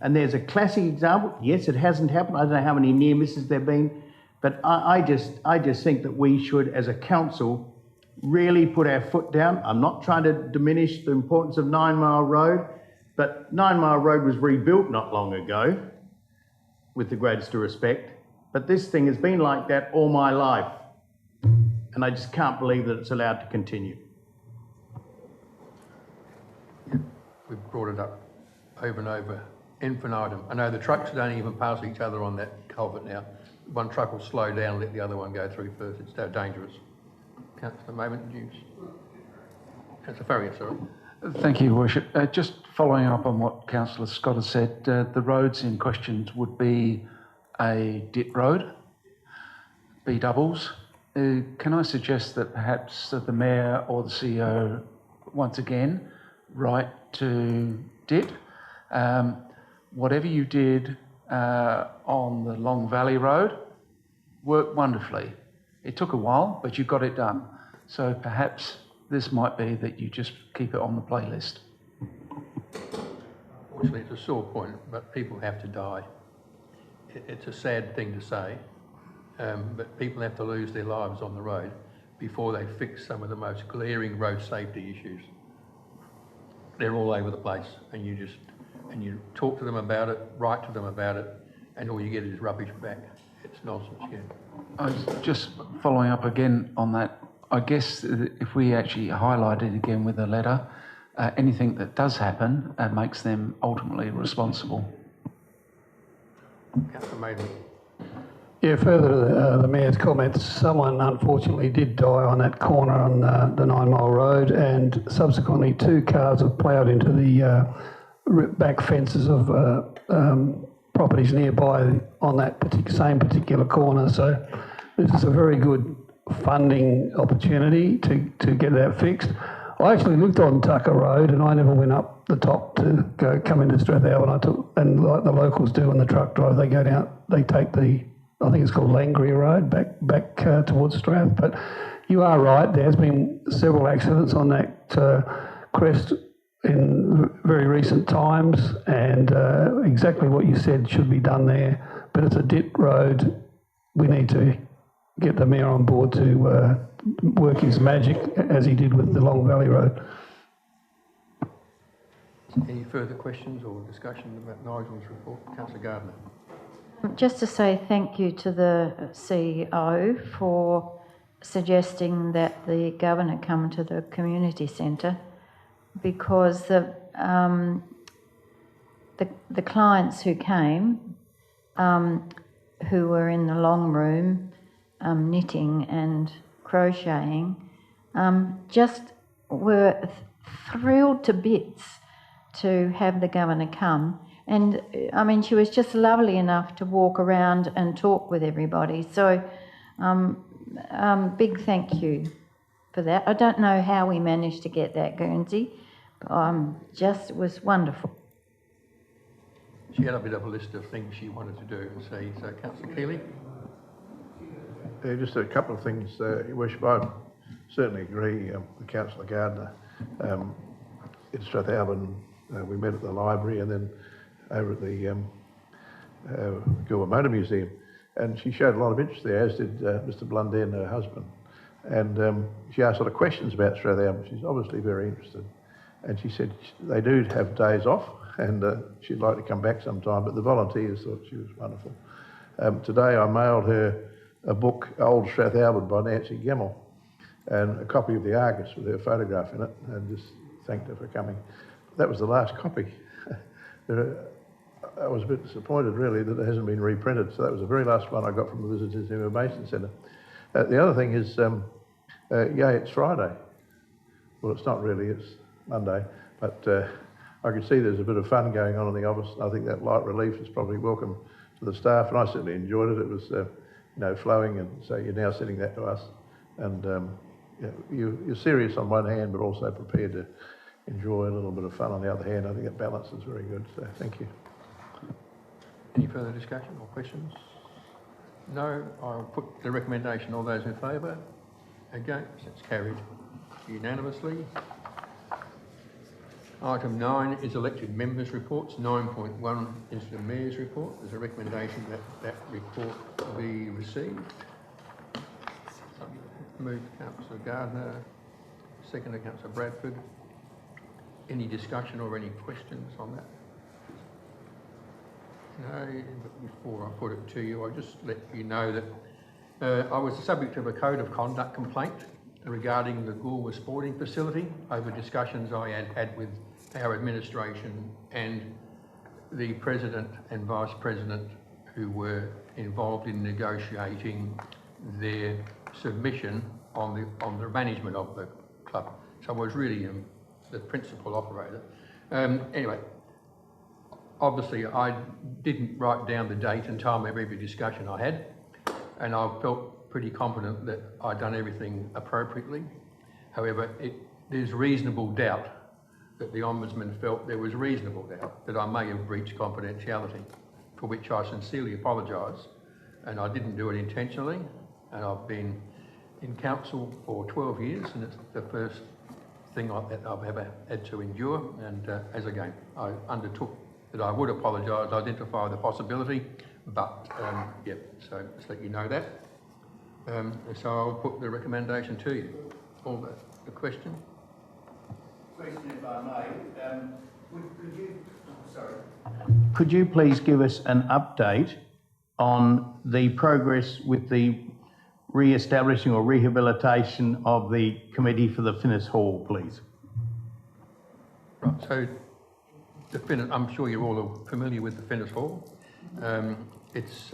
And there's a classic example. Yes, it hasn't happened. I don't know how many near misses there have been, but I just think that we should, as a council, really put our foot down. I'm not trying to diminish the importance of 9 Mile Road, but 9 Mile Road was rebuilt not long ago, with the greatest of respect. But this thing has been like that all my life, and I just can't believe that it's allowed to continue. We've brought it up over and over, infinitum. I know the trucks don't even pass each other on that culvert now. One truck will slow down and let the other one go through first. It's that dangerous. Councillor Moment, Councillor Farrier, sorry. Thank you, Worship. Just following up on what Councillor Scott has said, the roads in question would be a DIT road, B doubles. Can I suggest that perhaps the Mayor or the CEO, once again, write to DIT? Whatever you did on the Long Valley Road worked wonderfully. It took a while, but you got it done. So perhaps this might be that you just keep it on the playlist. Unfortunately, it's a sore point, but people have to die. It's a sad thing to say, but people have to lose their lives on the road before they fix some of the most glaring road safety issues. They're all over the place, and you talk to them about it, write to them about it, and all you get is rubbish back. It's nonsense, yeah. I was just following up again on that. I guess if we actually highlight it again with a letter, anything that does happen makes them ultimately responsible. Councillor Maiden. Yeah, further to the Mayor's comments, someone unfortunately did die on that corner on the 9 Mile Road, and subsequently 2 cars have ploughed into the back fences of properties nearby on that same particular corner. So this is a very good funding opportunity to get that fixed. I actually lived on Tucker Road and I never went up the top to come into Strathalbyn. And like the locals do on the truck drive, they go down, they take the, I think it's called Langria Road, back towards Strath. But you are right, there has been several accidents on that crest in very recent times, and exactly what you said should be done there. But it's a dip road. We need to get the Mayor on board to work his magic as he did with the Long Valley Road. Any further questions or discussion about Nigel's report? Councillor Gardner. Just to say thank you to the CEO for suggesting that the Governor come to the community centre, because the clients who came, who were in the long room knitting and crocheting, just were thrilled to bits to have the Governor come. And I mean, she was just lovely enough to walk around and talk with everybody. So big thank you for that. I don't know how we managed to get that, Guernsey. Just was wonderful. She had a bit of a list of things she wanted to do and see. So, Councillor Keeley. Just a couple of things, Your Worship. I certainly agree with Councillor Gardner. In Strathalbyn, we met at the library and then over at the Gilbert Motor Museum, and she showed a lot of interest there, as did Mr. Blundell, her husband. And she asked a lot of questions about Strathalbyn. She's obviously very interested. And she said they do have days off, and she'd like to come back sometime, but the volunteers thought she was wonderful. Today I mailed her a book, Old Strathalbyn by Nancy Gemmell, and a copy of the Argus with her photograph in it, and just thanked her for coming. That was the last copy. I was a bit disappointed, really, that it hasn't been reprinted. So that was the very last one I got from the Visitors Information Centre. The other thing is, yay, it's Friday. Well, it's not really, it's Monday. But I can see there's a bit of fun going on in the office. I think that light relief is probably welcome to the staff, and I certainly enjoyed it. It was, flowing, and so you're now sending that to us. And you're serious on one hand, but also prepared to enjoy a little bit of fun on the other hand. I think that balance is very good, so thank you. Any further discussion or questions? No, I'll put the recommendation. All those in favour? Against? It's carried unanimously. Item 9 is elected members' reports. 9.1 is the Mayor's report. There's a recommendation that that report be received. Moved Councillor Gardner, seconded Councillor Bradford. Any discussion or any questions on that? No, but before I put it to you, I'll just let you know that I was the subject of a code of conduct complaint regarding the Goolwa sporting facility over discussions I had with our administration and the President and Vice President who were involved in negotiating their submission on the management of the club. So I was really the principal operator. Anyway, obviously I didn't write down the date and time of every discussion I had, and I felt pretty confident that I'd done everything appropriately. However, there's reasonable doubt that the Ombudsman felt there was reasonable doubt that I may have breached confidentiality, for which I sincerely apologise, and I didn't do it intentionally, and I've been in council for 12 years, and it's the first thing that I've ever had to endure, and as again, I undertook that I would apologise, identify the possibility, but so just let you know that. So I'll put the recommendation to you. All the question? Question, if I may. Could you please give us an update on the progress with the re-establishing or rehabilitation of the committee for the Finnis Hall, please? Right, so I'm sure you're all familiar with the Finnis Hall. It's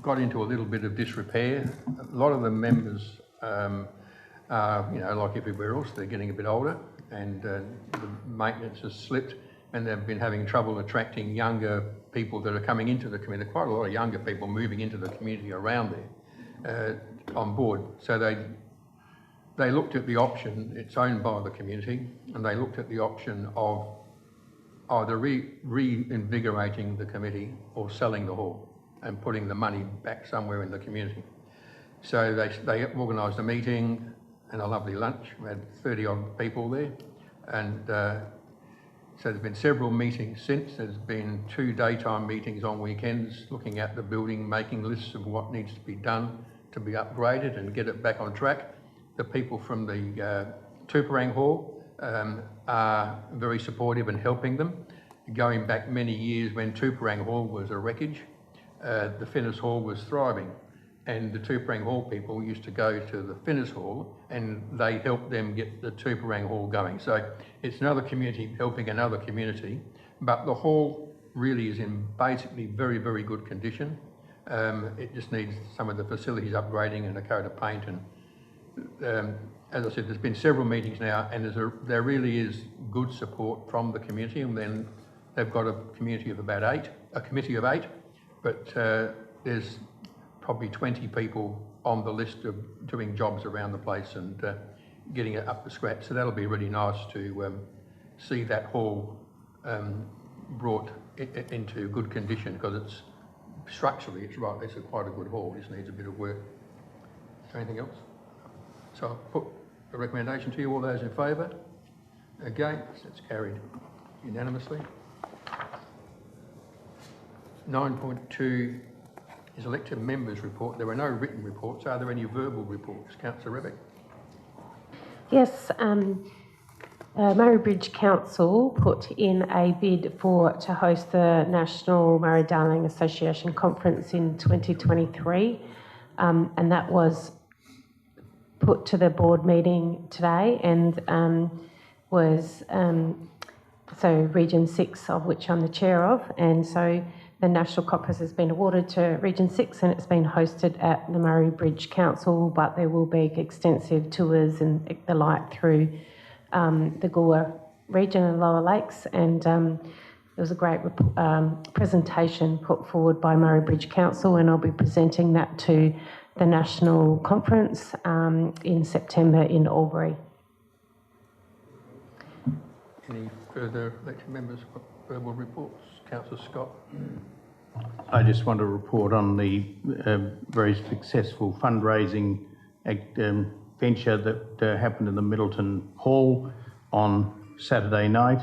got into a little bit of disrepair. A lot of the members are, like everywhere else, they're getting a bit older, and the maintenance has slipped, and they've been having trouble attracting younger people that are coming into the community. Quite a lot of younger people moving into the community around there on board. So they looked at the option, it's owned by the community, and they looked at the option of either reinvigorating the committee or selling the hall and putting the money back somewhere in the community. So they organised a meeting and a lovely lunch. We had 30 odd people there, and So there's been several meetings since. There's been 2 daytime meetings on weekends looking at the building, making lists of what needs to be done to be upgraded and get it back on track. The people from the Tooparang Hall are very supportive and helping them. Going back many years when Tooparang Hall was a wreckage, the Finnis Hall was thriving, and the Tooparang Hall people used to go to the Finnis Hall and they helped them get the Tooparang Hall going. So it's another community helping another community, but the hall really is in basically very, very good condition. It just needs some of the facilities upgrading and a coat of paint, and as I said, there's been several meetings now, and there really is good support from the community, and then they've got a committee of 8, but there's probably 20 people on the list of doing jobs around the place and getting it up to scratch. So that'll be really nice to see that hall brought into good condition, because it's structurally, it's right, it's quite a good hall, it just needs a bit of work. Is there anything else? So I'll put a recommendation to you. All those in favour? Against? It's carried unanimously. 9.2 is elected members' report. There are no written reports. Are there any verbal reports? Councillor Rebeck. Yes, Murray Bridge Council put in a bid to host the National Murray-Darling Association Conference in 2023, and that was put to the board meeting today, and was so Region 6, of which I'm the chair of, and so the National Conference has been awarded to Region 6 and it's been hosted at the Murray Bridge Council, but there will be extensive tours and the like through the Goolwa region and Lower Lakes, and there was a great presentation put forward by Murray Bridge Council, and I'll be presenting that to the National Conference in September in Albury. Any further elected members got verbal reports? Councillor Scott. I just want to report on the very successful fundraising venture that happened in the Middleton Hall on Saturday night.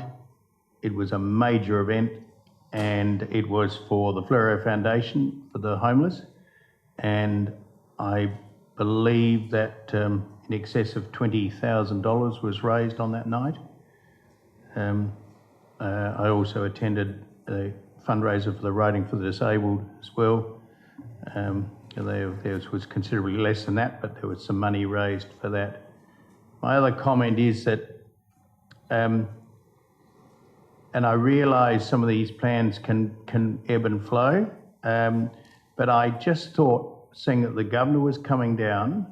It was a major event, and it was for the Fleuro Foundation for the homeless, and I believe that in excess of $20,000 was raised on that night. I also attended a fundraiser for the Riding for the Disabled as well. There was considerably less than that, but there was some money raised for that. My other comment is that, and I realise some of these plans can ebb and flow, but I just thought, seeing that the Governor was coming down,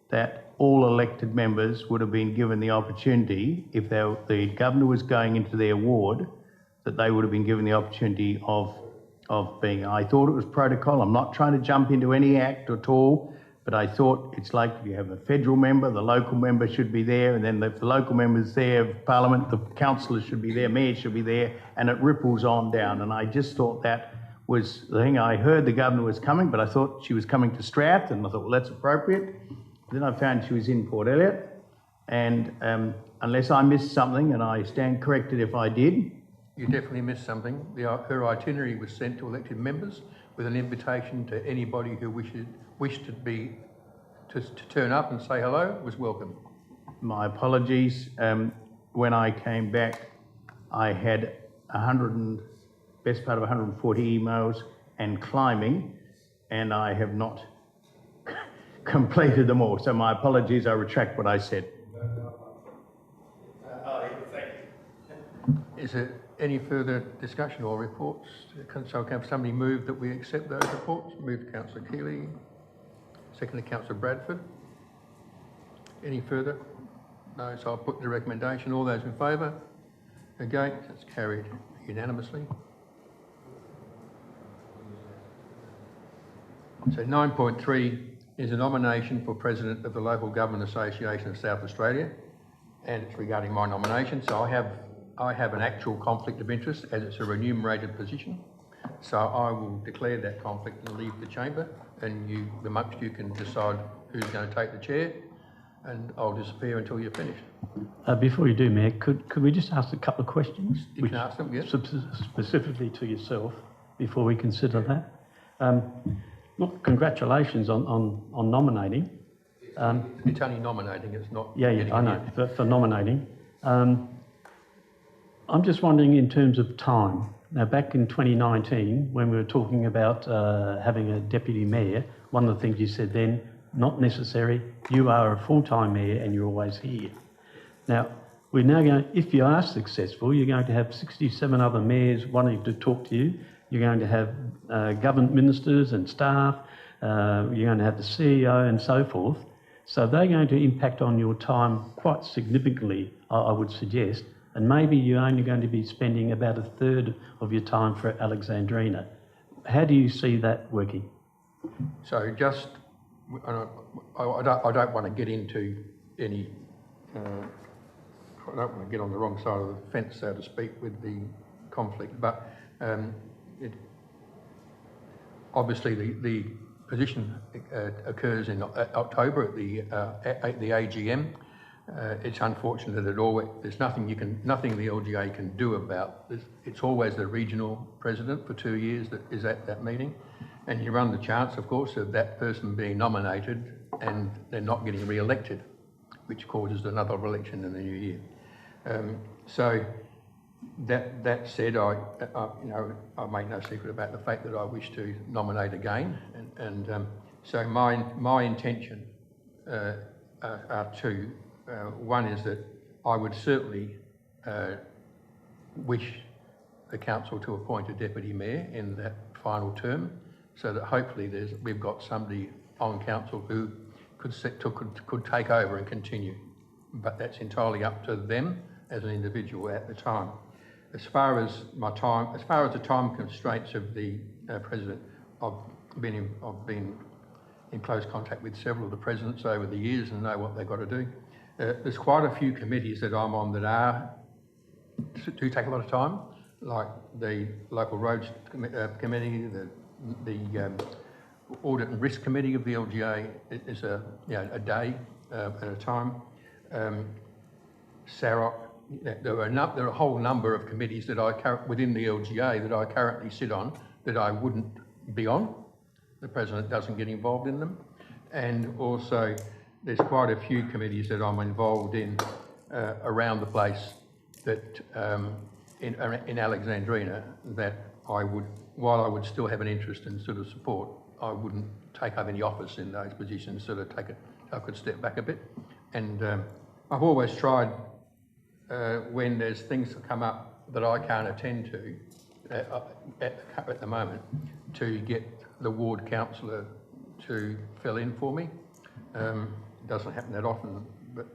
that all elected members would have been given the opportunity, if the Governor was going into their ward, that they would have been given the opportunity of being. I thought it was protocol. I'm not trying to jump into any act at all, but I thought it's like if you have a federal member, the local member should be there, and then if the local member's there of Parliament, the councillors should be there, mayor should be there, and it ripples on down. And I just thought that was the thing. I heard the Governor was coming, but I thought she was coming to Strath, and I thought, well, that's appropriate. Then I found she was in Port Elliot, and unless I missed something, and I stand corrected if I did. You definitely missed something. Her itinerary was sent to elected members with an invitation to anybody who wished to turn up and say hello was welcome. My apologies. When I came back, I had best part of 140 emails and climbing, and I have not completed them all. So my apologies, I retract what I said. Is there any further discussion or reports? So can somebody move that we accept those reports? Moved Councillor Keeley, seconded Councillor Bradford. Any further? No, so I'll put the recommendation. All those in favour? Against? It's carried unanimously. So 9.3 is a nomination for President of the Local Government Association of South Australia, and it's regarding my nomination. So I have an actual conflict of interest as it's a remunerated position. So I will declare that conflict and leave the chamber, and amongst you can decide who's going to take the chair. and I'll disappear until you're finished. Before you do, Mayor, could we just ask a couple of questions? You can ask them, yes. Specifically to yourself, before we consider that. Look, congratulations on nominating. It's only nominating, it's not... Yeah, I know, for nominating. I'm just wondering in terms of time. Now, back in 2019, when we were talking about having a deputy mayor, one of the things you said then, not necessary, you are a full-time mayor and you're always here. Now, we're now going, if you are successful, you're going to have 67 other mayors wanting to talk to you. You're going to have government ministers and staff. You're going to have the CEO and so forth. So they're going to impact on your time quite significantly, I would suggest. And maybe you're only going to be spending about a third of your time for Alexandrina. How do you see that working? So just, I don't want to get into any, I don't want to get on the wrong side of the fence, so to speak, with the conflict, but obviously the position occurs in October at the AGM. It's unfortunate that there's nothing the LGA can do about this. It's always the regional president for 2 years that is at that meeting, and you run the chance, of course, of that person being nominated and they're not getting re-elected, which causes another election in the new year. So that said, I make no secret about the fact that I wish to nominate again, and so my intention are two. One is that I would certainly wish the council to appoint a deputy mayor in that final term, so that hopefully we've got somebody on council who could take over and continue. But that's entirely up to them as an individual at the time. As far as the time constraints of the president, I've been in close contact with several of the presidents over the years and know what they've got to do. There's quite a few committees that I'm on that do take a lot of time, like the local roads committee, the audit and risk committee of the LGA is a day at a time. SAROC, there are a whole number of committees that within the LGA that I currently sit on that I wouldn't be on. The president doesn't get involved in them, and also there's quite a few committees that I'm involved in around the place that in Alexandrina that while I would still have an interest in sort of support, I wouldn't take up any office in those positions, sort of I could step back a bit. And I've always tried when there's things that come up that I can't attend to at the moment, to get the ward councillor to fill in for me. It doesn't happen that often, but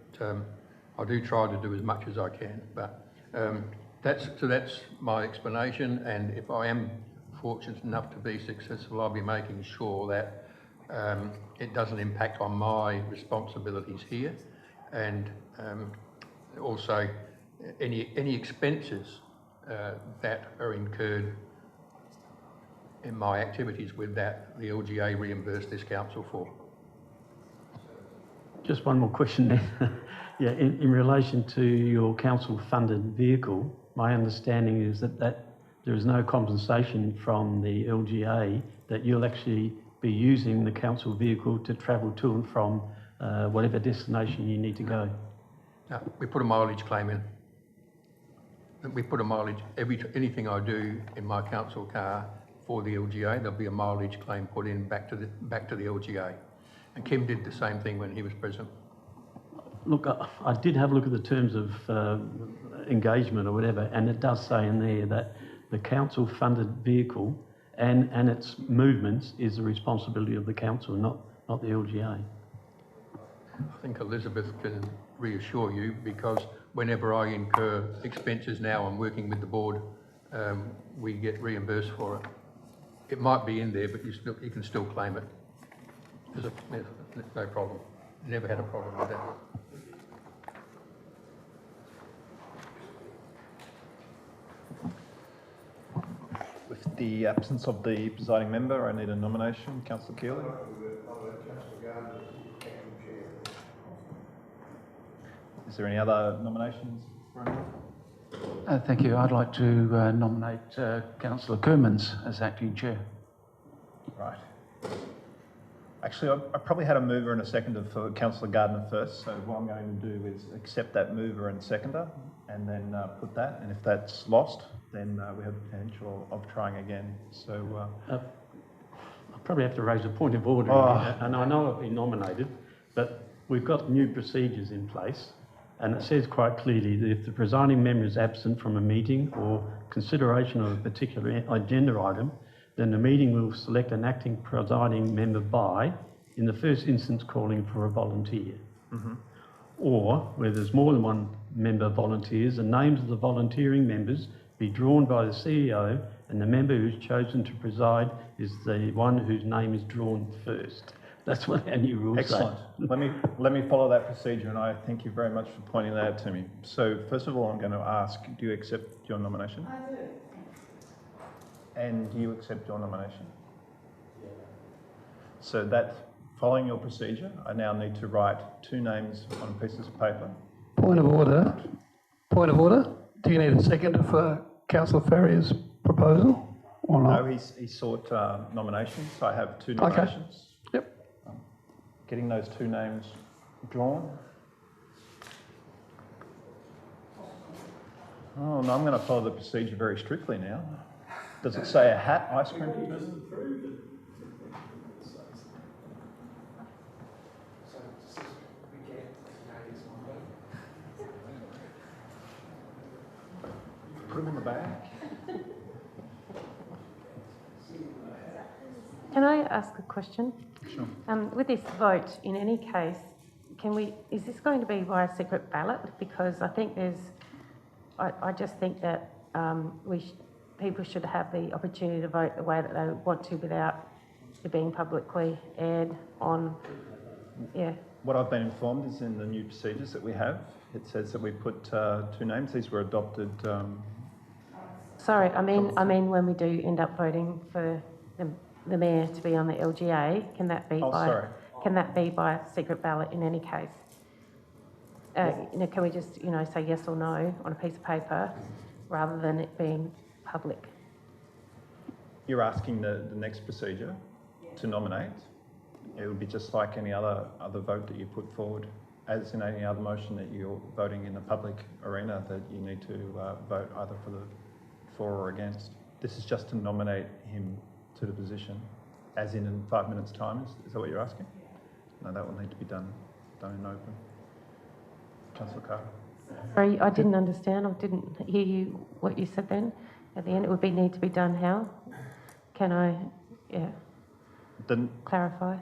I do try to do as much as I can. But that's my explanation, and if I am fortunate enough to be successful, I'll be making sure that it doesn't impact on my responsibilities here, and also any expenses that are incurred in my activities with that, the LGA reimburse this council for. Just one more question there. Yeah, in relation to your council-funded vehicle, my understanding is that there is no compensation from the LGA, that you'll actually be using the council vehicle to travel to and from whatever destination you need to go. No, we put a mileage claim in. We put a mileage, anything I do in my council car for the LGA, there'll be a mileage claim put in back to the LGA. And Kim did the same thing when he was president. Look, I did have a look at the terms of engagement or whatever, and it does say in there that the council-funded vehicle and its movements is the responsibility of the council, not the LGA. I think Elizabeth can reassure you, because whenever I incur expenses now, I'm working with the board, we get reimbursed for it. It might be in there, but you can still claim it. There's no problem. Never had a problem with that. With the absence of the presiding member, I need a nomination. Councillor Keeling. Is there any other nominations for anyone? Thank you. I'd like to nominate Councillor Coomans as acting chair. Right. Actually, I probably had a mover and a seconder for Councillor Gardner first, so what I'm going to do is accept that mover and seconder and then put that, and if that's lost, then we have the potential of trying again. So I probably have to raise a point of order here, and I know I've been nominated, but we've got new procedures in place, and it says quite clearly that if the presiding member is absent from a meeting or consideration of a particular agenda item, then the meeting will select an acting presiding member by, in the first instance, calling for a volunteer. Or, where there's more than one member volunteers, the names of the volunteering members be drawn by the CEO, and the member who's chosen to preside is the one whose name is drawn first. That's what our new rules excellent. say. Let me follow that procedure, and I thank you very much for pointing that out to me. So first of all, I'm going to ask, do you accept your nomination? I do. And do you accept your nomination? Yeah. So that, following your procedure, I now need to write two names on pieces of paper. Point of order. Point of order. Do you need a seconder for Councillor Ferrier's proposal or not? No, he sought nominations, so I have two nominations. Okay. Yep. Getting those two names drawn. Oh, no, I'm going to follow the procedure very strictly now. Does it say a hat ice cream? Put them in the bag. Can I ask a question? Sure. With this vote, in any case, is this going to be by a secret ballot? Because I think I just think that people should have the opportunity to vote the way that they want to without it being publicly aired on, What I've been informed is in the new procedures that we have, it says that we put two names. These were adopted. Sorry, I mean when we do end up voting for the mayor to be on the LGA, can that be can that be by secret ballot in any case? Can we just say yes or no on a piece of paper rather than it being public? You're asking the next procedure to nominate. It would be just like any other vote that you put forward, as in any other motion that you're voting in the public arena, that you need to vote either for or against. This is just to nominate him to the position, as in 5 minutes' time. Is that what you're asking? No, that will need to be done in open. Councillor Carter. Sorry, I didn't understand. I didn't hear you what you said then. At the end, it would need to be done how? Can I, clarify?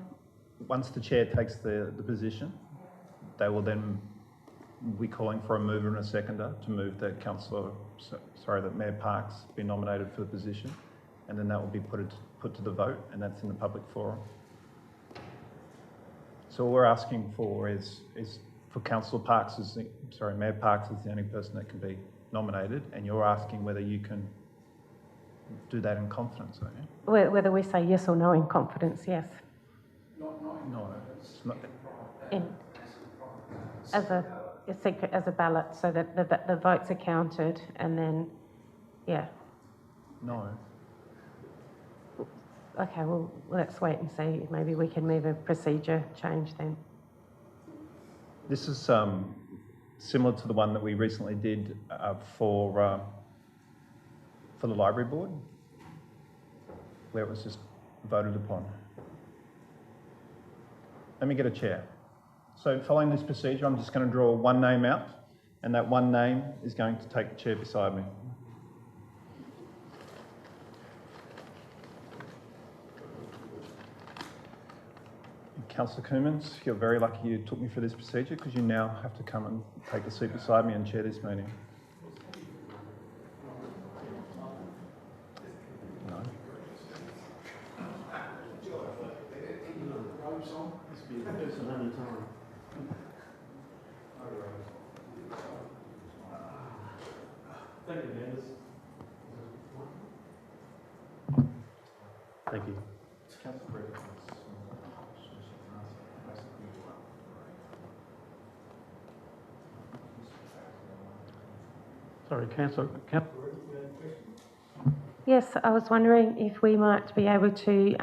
Once the chair takes the position, they will then be calling for a mover and a seconder to move that that Mayor Parks be nominated for the position, and then that will be put to the vote, and that's in the public forum. So all we're asking for is for Councillor Parks Mayor Parks is the only person that can be nominated, and you're asking whether you can do that in confidence, aren't you? Whether we say yes or no in confidence, yes. No, it's not. As a ballot, so that the votes are counted, and then, No. Okay, well, let's wait and see. Maybe we can move a procedure change then. This is similar to the one that we recently did for the library board, where it was just voted upon. Let me get a chair. So following this procedure, I'm just going to draw one name out, and that one name is going to take the chair beside me. Councillor Coomans, you're very lucky you took me through this procedure, because you now have to come and take a seat beside me and chair this meeting. No. Thank you. Sorry, Councillor. Yes, I was wondering if we might be able to,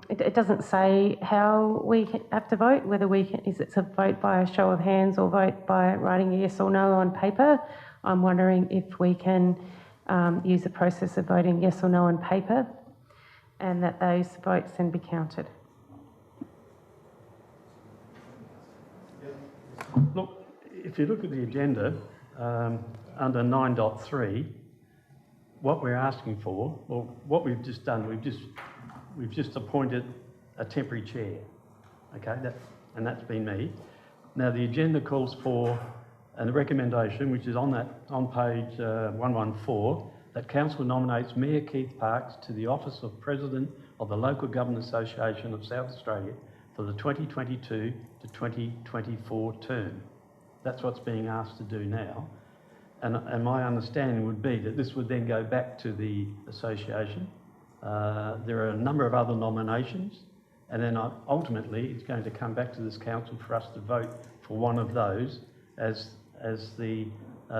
it doesn't say how we have to vote, whether we can, is it a vote by a show of hands or vote by writing a yes or no on paper. I'm wondering if we can use the process of voting yes or no on paper and that those votes then be counted. Look, if you look at the agenda, under 9.3, what we're asking for, well, what we've just done, we've just appointed a temporary chair, okay, and that's been me. Now the agenda calls for a recommendation, which is on page 114, that Council nominates Mayor Keith Parkes to the office of President of the Local Government Association of South Australia for the 2022 to 2024 term. That's what's being asked to do now. And my understanding would be that this would then go back to the association. There are a number of other nominations, and then ultimately it's going to come back to this council for us to vote for one of those as the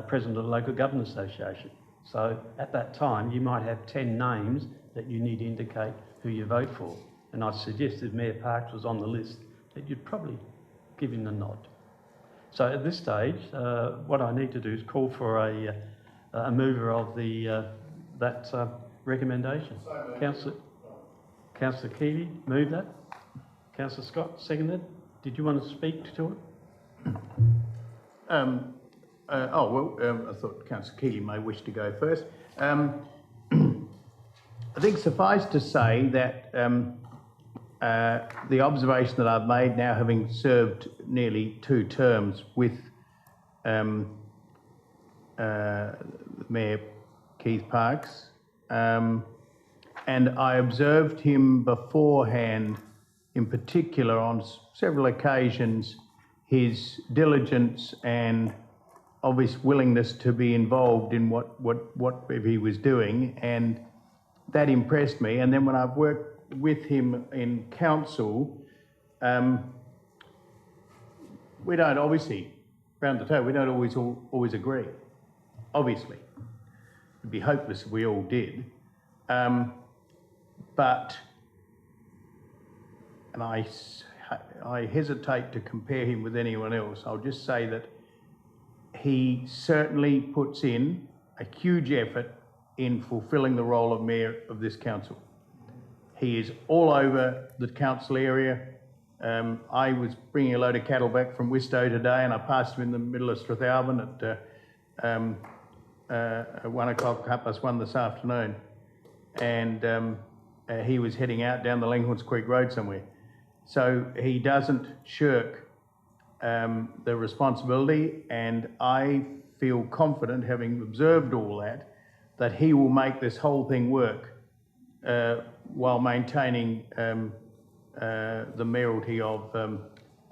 President of the Local Government Association. So at that time, you might have 10 names that you need to indicate who you vote for. And I suggested Mayor Parkes was on the list, that you'd probably give him the nod. So at this stage, what I need to do is call for a mover of that recommendation. Councillor Keeley, move that. Councillor Scott, seconded. Did you want to speak to it? I thought Councillor Keeley may wish to go first. I think suffice to say that the observation that I've made now, having served nearly 2 terms with Mayor Keith Parkes, and I observed him beforehand, in particular on several occasions, his diligence and obvious willingness to be involved in whatever he was doing, and that impressed me. And then when I've worked with him in council, we don't obviously, round the table, we don't always agree, obviously. It'd be hopeless if we all did. But, and I hesitate to compare him with anyone else. I'll just say that he certainly puts in a huge effort in fulfilling the role of mayor of this council. He is all over the council area. I was bringing a load of cattle back from Wistow today, and I passed him in the middle of Strathalbyn at 1 o'clock, 1:30 this afternoon. And he was heading out down the Langhorns Creek Road somewhere. So he doesn't shirk the responsibility, and I feel confident, having observed all that he will make this whole thing work while maintaining the mayoralty of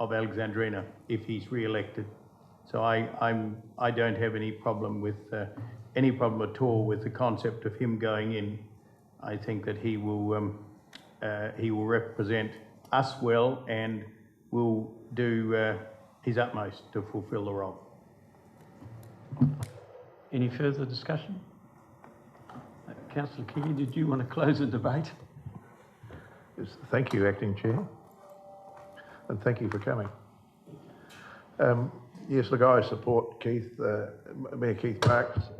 Alexandrina if he's re-elected. So I don't have any problem at all with the concept of him going in. I think that he will represent us well and will do his utmost to fulfil the role. Any further discussion? Councillor Keeley, did you want to close the debate? Yes, thank you, Acting Chair, and thank you for coming. Yes, look, I support Mayor Keith Parkes.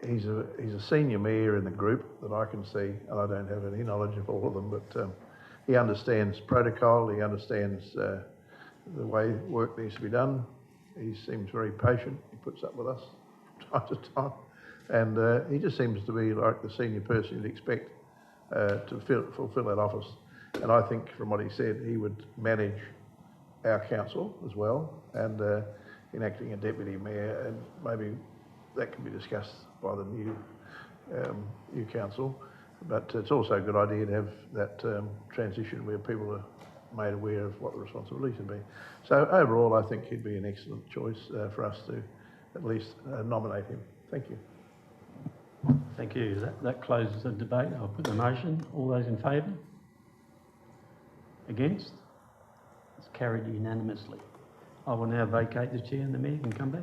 He's a senior mayor in the group that I can see, and I don't have any knowledge of all of them, but he understands protocol, he understands the way work needs to be done. He seems very patient, he puts up with us from time to time, and he just seems to be like the senior person you'd expect to fulfil that office. And I think from what he said, he would manage our council as well, and in acting a deputy mayor, and maybe that can be discussed by the new council. But it's also a good idea to have that transition where people are made aware of what the responsibilities would be. So overall, I think he'd be an excellent choice for us to at least nominate him. Thank you. Thank you. That closes the debate. I'll put the motion. All those in favour? Against? It's carried unanimously. I will now vacate the chair and the mayor can come back.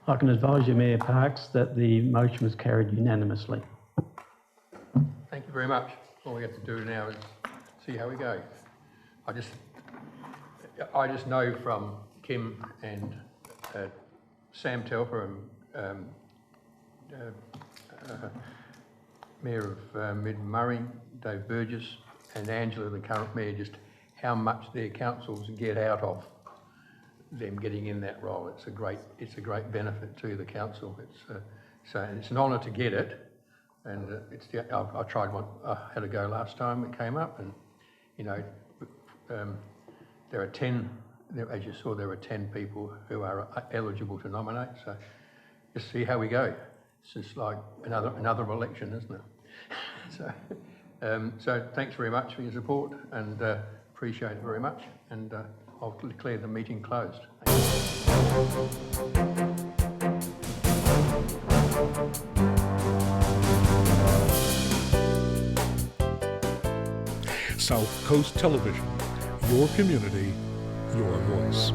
I can advise you, Mayor Parks, that the motion was carried unanimously. Thank you very much. All we have to do now is see how we go. I just know from Kim and Sam Telfer and Mayor of Mid-Murray, Dave Burgess, and Angela, the current mayor, just how much their councils get out of them getting in that role. It's a great benefit to the council. And it's an honour to get it. And I tried one. I had a go last time. It came up, and you know, there are 10. As you saw, there are 10 people who are eligible to nominate. So just see how we go. It's just like another election, isn't it? So thanks very much for your support, and appreciate it very much. And I'll declare the meeting closed. South Coast Television, your community, your voice.